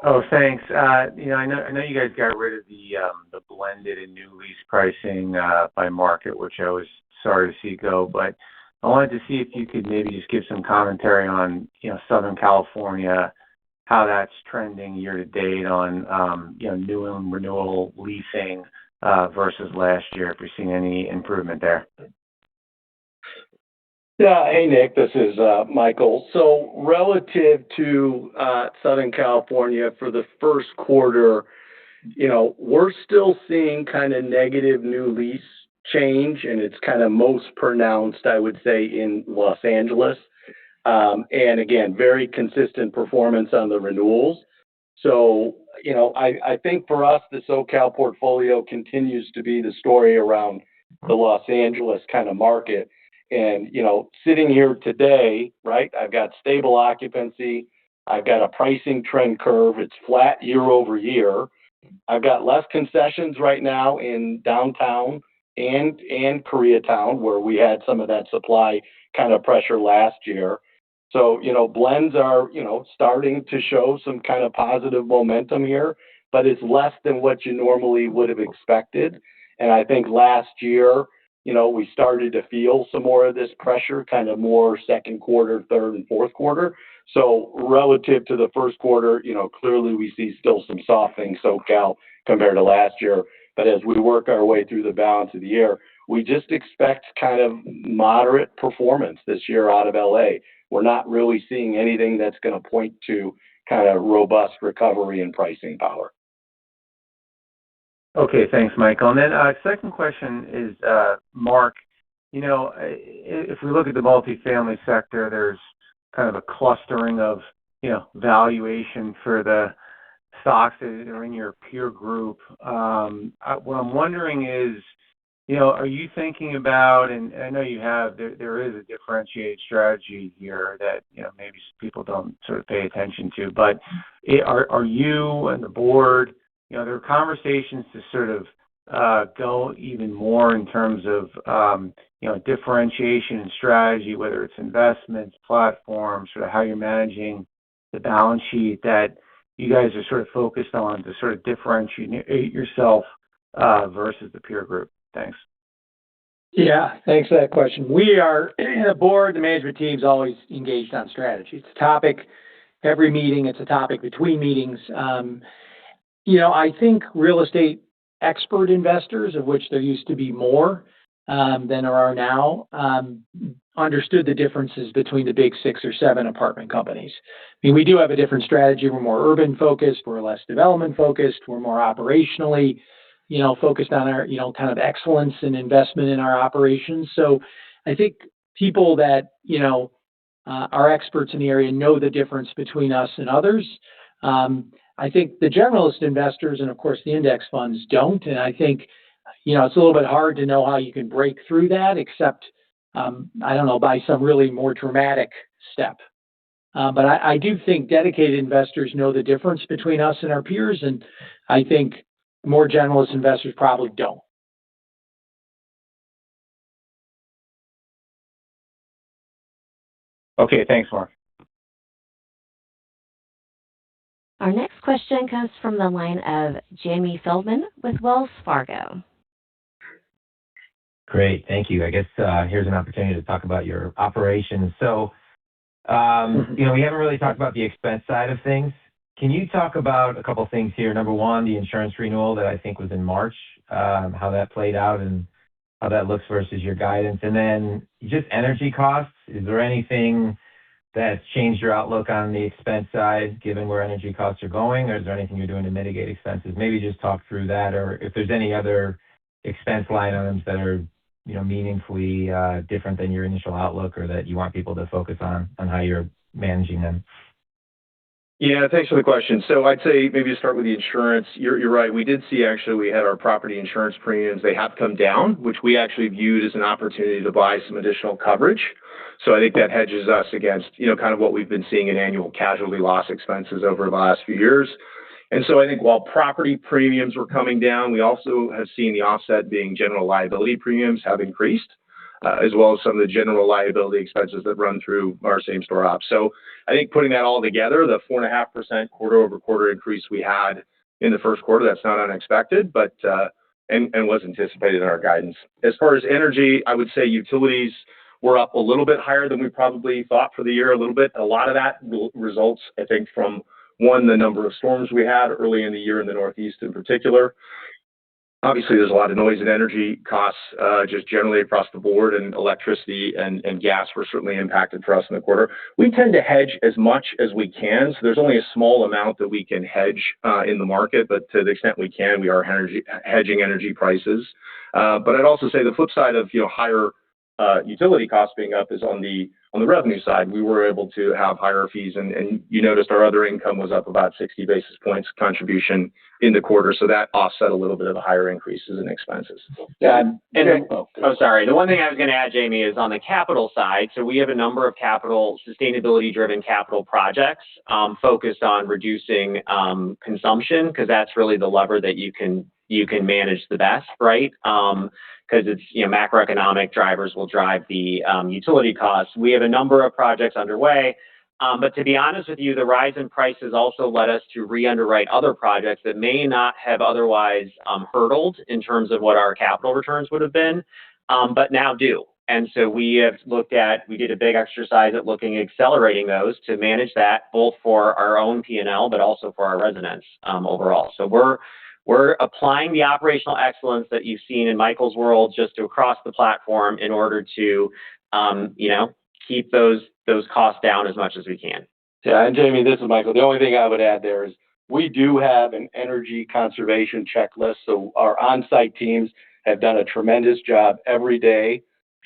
Oh, thanks. I know you guys got rid of the blended and new lease pricing by market, which I was sorry to see go, but I wanted to see if you could maybe just give some commentary on, Southern California, how that's trending year to date on, new and renewal leasing versus last year, if you're seeing any improvement there. Yeah. Hey, Nick, this is Michael. So relative to Southern California for the first quarter, we're still seeing kind of negative new lease change, and it's kind of most pronounced, I would say, in Los Angeles. And again, very consistent performance on the renewals. So, I think for us, the SoCal portfolio continues to be the story around the Los Angeles kind of market. And, sitting here today, right, I've got stable occupancy. I've got a pricing trend curve. It's flat year over year. I've got less concessions right now in downtown and Koreatown, where we had some of that supply kind of pressure last year. So, blends are, starting to show some kind of positive momentum here, but it's less than what you normally would have expected. And I think last year, we started to feel some more of this pressure, kind of more second quarter, third and fourth quarter. So relative to the first quarter, clearly we see still some softening SoCal compared to last year. But as we work our way through the balance of the year, we just expect kind of moderate performance this year out of LA. We're not really seeing anything that's going to point to kind of robust recovery and pricing power. Okay, thanks, Michael. And then second question is, Mark, if we look at the multifamily sector, there's kind of a clustering of, valuation for the stocks that are in your peer group. What I'm wondering is, are you thinking about, and I know you have, there is a differentiated strategy here that, maybe people don't sort of pay attention to, but are you and the board, there are conversations to sort of go even more in terms of, differentiation and strategy, whether it's investments, platforms, sort of how you're managing the balance sheet that you guys are sort of focused on to sort of differentiate yourself versus the peer group? Thanks. Yeah, thanks for that question. We are, the board, the management team's always engaged on strategy. It's a topic every meeting. It's a topic between meetings. I think real estate expert investors, of which there used to be more than there are now, understood the differences between the big 6 or 7 apartment companies. I mean, we do have a different strategy. We're more urban focused. We're less development focused. We're more operationally, focused on our, kind of excellence and investment in our operations. So I think people that, are experts in the area know the difference between us and others. I think the generalist investors and, of course, the index funds don't. And I think, it's a little bit hard to know how you can break through that except, I don't know, by some really more dramatic step. But I do think dedicated investors know the difference between us and our peers. And I think more generalist investors probably don't. Okay, thanks, Mark. Our next question comes from the line of Jamie Feldman with Wells Fargo. Great. Thank you. I guess here's an opportunity to talk about your operations. So, we haven't really talked about the expense side of things. Can you talk about a couple of things here? Number one, the insurance renewal that I think was in March, how that played out and how that looks versus your guidance. And then just energy costs. Is there anything that's changed your outlook on the expense side, given where energy costs are going, or is there anything you're doing to mitigate expenses? Maybe just talk through that, or if there's any other expense line items that are, meaningfully different than your initial outlook, or that you want people to focus on how you're managing them. Yeah, thanks for the question. So I'd say maybe to start with the insurance, you're right. We did see actually we had our property insurance premiums. They have come down, which we actually viewed as an opportunity to buy some additional coverage. So I think that hedges us against, kind of what we've been seeing in annual casualty loss expenses over the last few years. And so I think while property premiums were coming down, we also have seen the offset being general liability premiums have increased, as well as some of the general liability expenses that run through our same store ops. So I think putting that all together, the 4.5% quarter over quarter increase we had in the first quarter, that's not unexpected, but and was anticipated in our guidance. As far as energy, I would say utilities were up a little bit higher than we probably thought for the year, a little bit. A lot of that results, I think, from one, the number of storms we had early in the year in the Northeast in particular. Obviously, there's a lot of noise in energy costs just generally across the board, and electricity and gas were certainly impacted for us in the quarter. We tend to hedge as much as we can, so there's only a small amount that we can hedge in the market, but to the extent we can, we are hedging energy prices. But I'd also say the flip side of higher utility costs being up is on the revenue side. We were able to have higher fees, and you noticed our other income was up about 60 basis points contribution in the quarter, so that offset a little bit of the higher increases in expenses. Sorry. The one thing I was going to add, Jamie, is on the capital side. So we have a number of sustainability-driven capital projects focused on reducing consumption, because that's really the lever that you can manage the best, right? Because it's macroeconomic drivers will drive the utility costs. We have a number of projects underway. But to be honest with you, the rise in prices also led us to re-underwrite other projects that may not have otherwise hurdled in terms of what our capital returns would have been, but now do. And so we did a big exercise at looking at accelerating those to manage that both for our own P&L, but also for our residents overall. So we're applying the operational excellence that you've seen in Michael's world just across the platform in order to, keep those costs down as much as we can. Yeah, and Jamie, this is Michael. The only thing I would add there is we do have an energy conservation checklist. So our on-site teams have done a tremendous job every day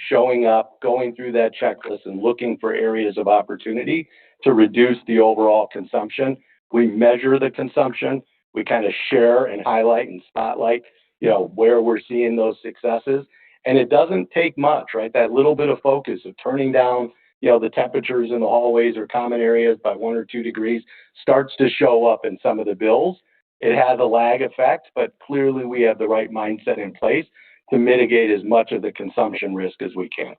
showing up, going through that checklist and looking for areas of opportunity to reduce the overall consumption. We measure the consumption. We kind of share and highlight and spotlight, where we're seeing those successes. And it doesn't take much, right? That little bit of focus of turning down, the temperatures in the hallways or common areas by 1 or 2 degrees starts to show up in some of the bills. It has a lag effect, but clearly we have the right mindset in place to mitigate as much of the consumption risk as we can.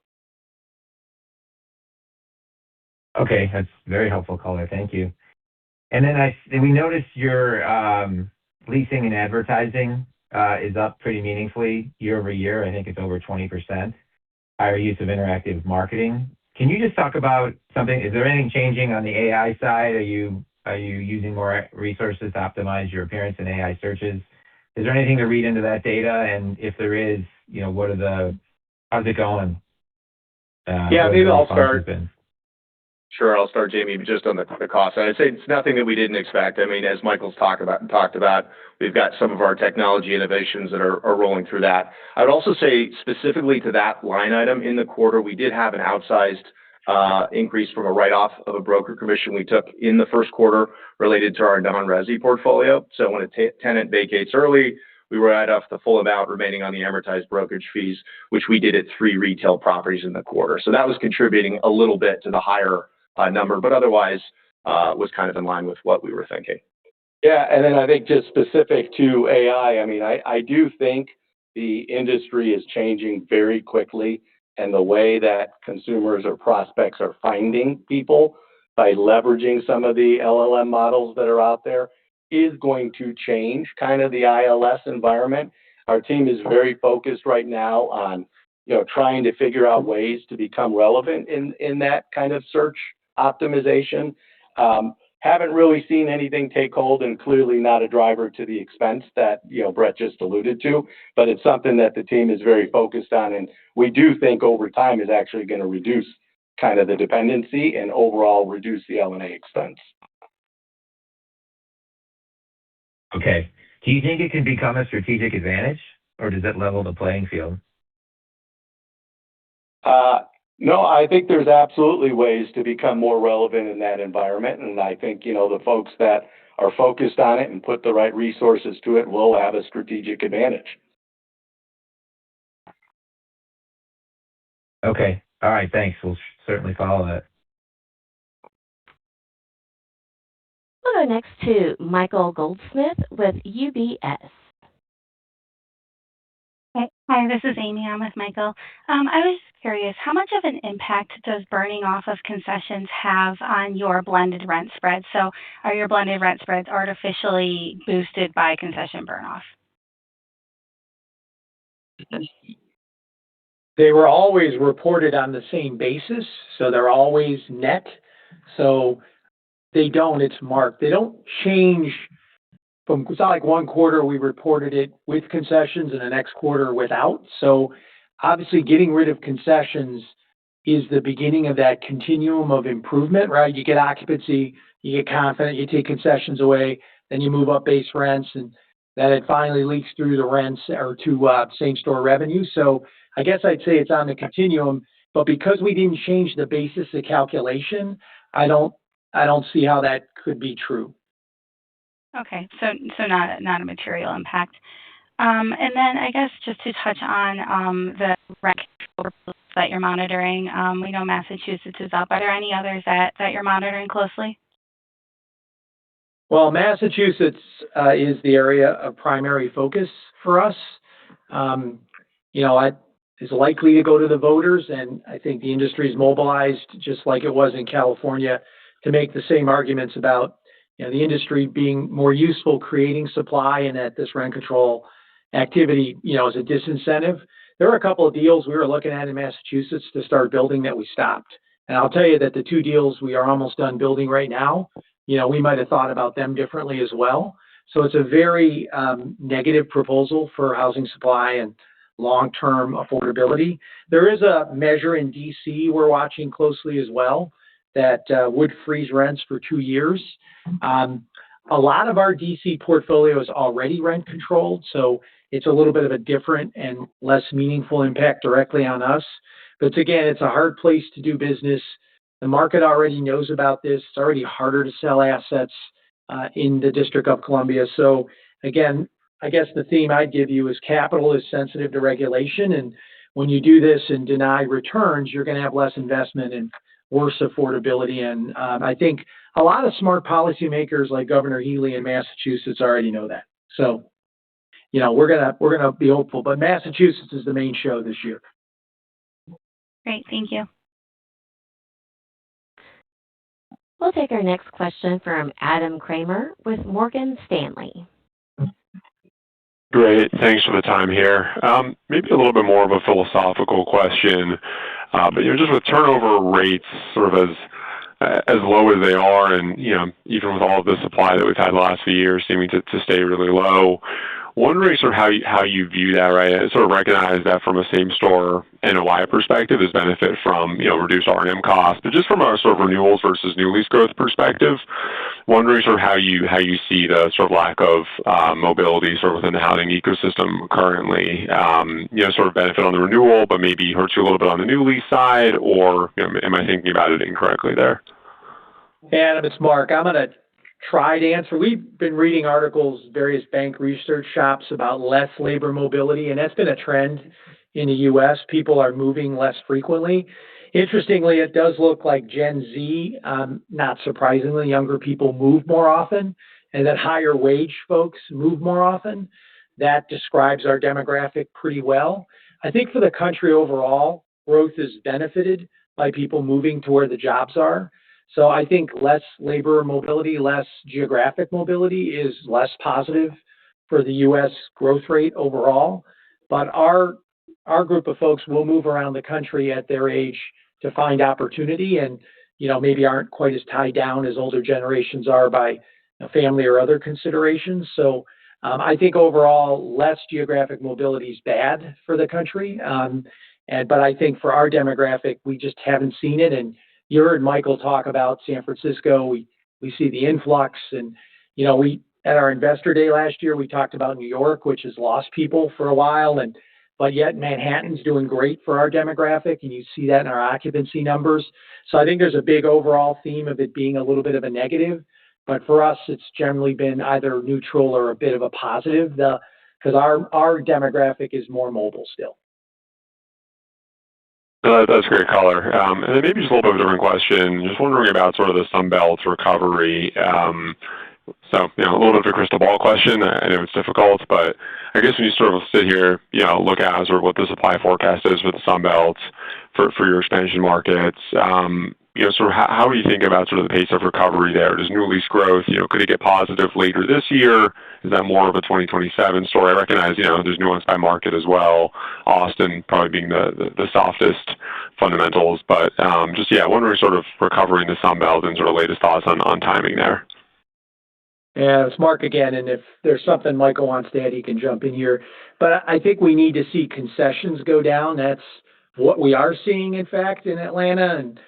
Okay, that's very helpful, caller. Thank you. And then we noticed your leasing and advertising is up pretty meaningfully year over year. I think it's over 20%. Higher use of interactive marketing. Can you just talk about something? Is there anything changing on the AI side? Are you using more resources to optimize your appearance in AI searches? Is there anything to read into that data? And if there is, how's it going? Maybe I'll start. Sure, I'll start, Jamie, just on the cost side. I'd say it's nothing that we didn't expect. I mean, as Michael's talked about, we've got some of our technology innovations that are rolling through that. I would also say specifically to that line item in the quarter, we did have an outsized increase from a write-off of a broker commission we took in the first quarter related to our non-resi portfolio. So when a tenant vacates early, we write off the full amount remaining on the amortized brokerage fees, which we did at 3 retail properties in the quarter. So that was contributing a little bit to the higher number, but otherwise was kind of in line with what we were thinking. Yeah, and then I think just specific to AI, I mean, I do think the industry is changing very quickly, and the way that consumers or prospects are finding people by leveraging some of the LLM models that are out there is going to change kind of the ILS environment. Our team is very focused right now on, trying to figure out ways to become relevant in that kind of search optimization. Haven't really seen anything take hold, and clearly not a driver to the expense that, Brett just alluded to, but it's something that the team is very focused on, and we do think over time is actually going to reduce kind of the dependency and overall reduce the L&A expense. Okay. Do you think it can become a strategic advantage, or does it level the playing field? No, I think there's absolutely ways to become more relevant in that environment. And I think, the folks that are focused on it and put the right resources to it will have a strategic advantage. Okay. All right. Thanks. We'll certainly follow that. We'll go next to Michael Goldsmith with UBS. Hi, this is Amy. I'm with Michael. I was curious, how much of an impact does burning off of concessions have on your blended rent spreads? So are your blended rent spreads artificially boosted by concession burn off? They were always reported on the same basis, so they're always net. So it's marked. They don't change it's not like one quarter we reported it with concessions and the next quarter without. So obviously getting rid of concessions is the beginning of that continuum of improvement, right? You get occupancy, you get confident, you take concessions away, then you move up base rents, and then it finally leaks through the rents or to same store revenue. So I guess I'd say it's on the continuum, but because we didn't change the basis of calculation, I don't see how that could be true. Okay, so not a material impact. And then I guess just to touch on the rent control proposals that you're monitoring, we know Massachusetts is up. Are there any others that you're monitoring closely? Well, Massachusetts is the area of primary focus for us. It is likely to go to the voters, and I think the industry is mobilized, just like it was in California, to make the same arguments about the industry being more useful creating supply and that this rent control activity, is a disincentive. There were a couple of deals we were looking at in Massachusetts to start building that we stopped. And I'll tell you that the two deals we are almost done building right now, we might have thought about them differently as well. So it's a very negative proposal for housing supply and long-term affordability. There is a measure in DC we're watching closely as well that would freeze rents for 2 years. A lot of our DC portfolio is already rent controlled, so it's a little bit of a different and less meaningful impact directly on us. But again, it's a hard place to do business. The market already knows about this. It's already harder to sell assets in the District of Columbia. So again, I guess the theme I'd give you is capital is sensitive to regulation. And when you do this and deny returns, you're going to have less investment and worse affordability. And I think a lot of smart policymakers like Governor Healy in Massachusetts already know that. So, we're gonna be hopeful. But Massachusetts is the main show this year. Great, thank you. We'll take our next question from Adam Kramer with Morgan Stanley. Great. Thanks for the time here. Maybe a little bit more of a philosophical question, but just with turnover rates sort of as low as they are, and even with all of the supply that we've had the last few years seeming to stay really low, wondering sort of how you view that, right? I sort of recognize that from a same store NOI perspective is benefit from reduced R&M costs, but just from a sort of renewals versus new lease growth perspective, wondering sort of how you see the sort of lack of mobility sort of within the housing ecosystem currently, sort of benefit on the renewal, but maybe hurts you a little bit on the new lease side, or am I thinking about it incorrectly there? Hey, Adam, it's Mark. I'm going to try to answer. We've been reading articles, various bank research shops about less labor mobility, and that's been a trend in the U.S. People are moving less frequently. Interestingly, it does look like Gen Z, not surprisingly, younger people move more often, and that higher wage folks move more often. That describes our demographic pretty well. I think for the country overall, growth is benefited by people moving to where the jobs are. So I think less labor mobility, less geographic mobility is less positive for the U.S. growth rate overall. But our group of folks will move around the country at their age to find opportunity, and maybe aren't quite as tied down as older generations are by family or other considerations. So I think overall less geographic mobility is bad for the country. But I think for our demographic, we just haven't seen it. And you heard Michael talk about San Francisco. We see the influx, and we at our investor day last year we talked about New York, which has lost people for a while, but yet Manhattan's doing great for our demographic, and you see that in our occupancy numbers. So I think there's a big overall theme of it being a little bit of a negative, but for us it's generally been either neutral or a bit of a positive, because our demographic is more mobile still. No, that's great color. And then maybe just a little bit of a different question. Just wondering about sort of the Sun Belt recovery. So, a little bit of a crystal ball question. I know it's difficult, but I guess when you sort of sit here, look at sort of what the supply forecast is for the Sun Belt for your expansion markets, sort of how are you thinking about sort of the pace of recovery there? Does new lease growth, could it get positive later this year? Is that more of a 2027 story? I recognize, there's nuance by market as well. Austin probably being the softest fundamentals, but wondering sort of recovery in the Sun Belt and sort of latest thoughts on timing there. Yeah, it's Mark again, and if there's something Michael wants to add, he can jump in here. But I think we need to see concessions go down. That's what we are seeing, in fact, in Atlanta, and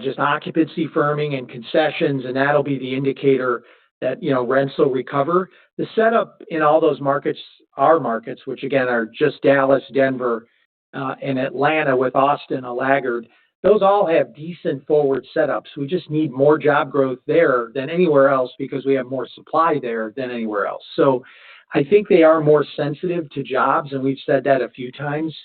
just occupancy firming and concessions, and that'll be the indicator that rents will recover. The setup in all those markets, our markets, which again are just Dallas, Denver, and Atlanta, with Austin a laggard. Those all have decent forward setups. We just need more job growth there than anywhere else because we have more supply there than anywhere else. So I think they are more sensitive to jobs, and we've said that a few times.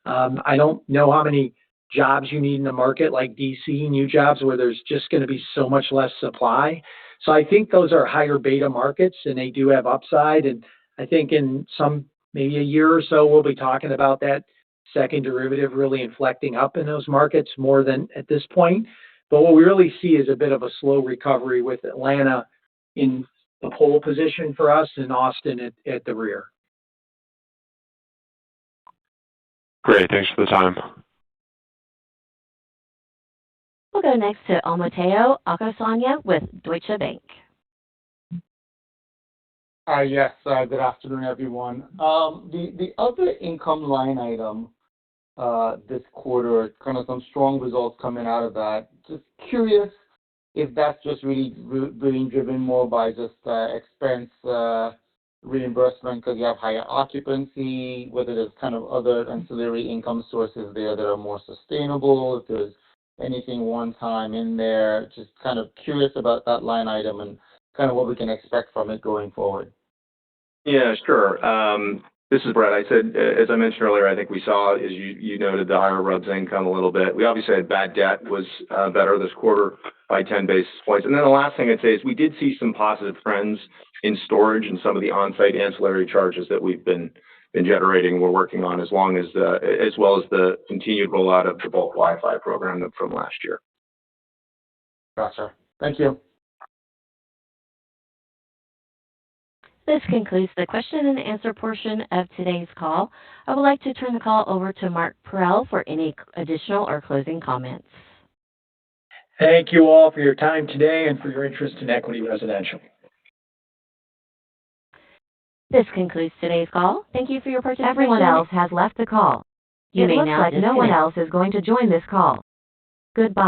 I don't know how many jobs you need in a market like DC, new jobs where there's just going to be so much less supply. So I think those are higher beta markets, and they do have upside. And I think in maybe a year or so, we'll be talking about that second derivative really inflecting up in those markets more than at this point. But what we really see is a bit of a slow recovery with Atlanta in the pole position for us and Austin at the rear. Great. Thanks for the time. We'll go next to Omotayo Okusanya with Deutsche Bank. Yes, good afternoon, everyone. The other income line item this quarter, kind of some strong results coming out of that. Just curious if that's just really being driven more by just expense reimbursement because you have higher occupancy, whether there's kind of other ancillary income sources there that are more sustainable, if there's anything one time in there. Just kind of curious about that line item and kind of what we can expect from it going forward. Yeah, sure. This is Brett. I said, as I mentioned earlier, I think we saw, as you noted, the higher RUBS income a little bit. We obviously had bad debt was better this quarter by 10 basis points. And then the last thing I'd say is we did see some positive trends in storage and some of the on-site ancillary charges that we've been generating. We're working on as well as the continued rollout of the bulk Wi-Fi program from last year. Gotcha. Thank you. This concludes the question and answer portion of today's call. I would like to turn the call over to Mark Parrell for any additional or closing comments. Thank you all for your time today and for your interest in Equity Residential. This concludes today's call. Thank you for your participation. Everyone else has left the call. You may now disconnect. No one else is going to join this call. Goodbye.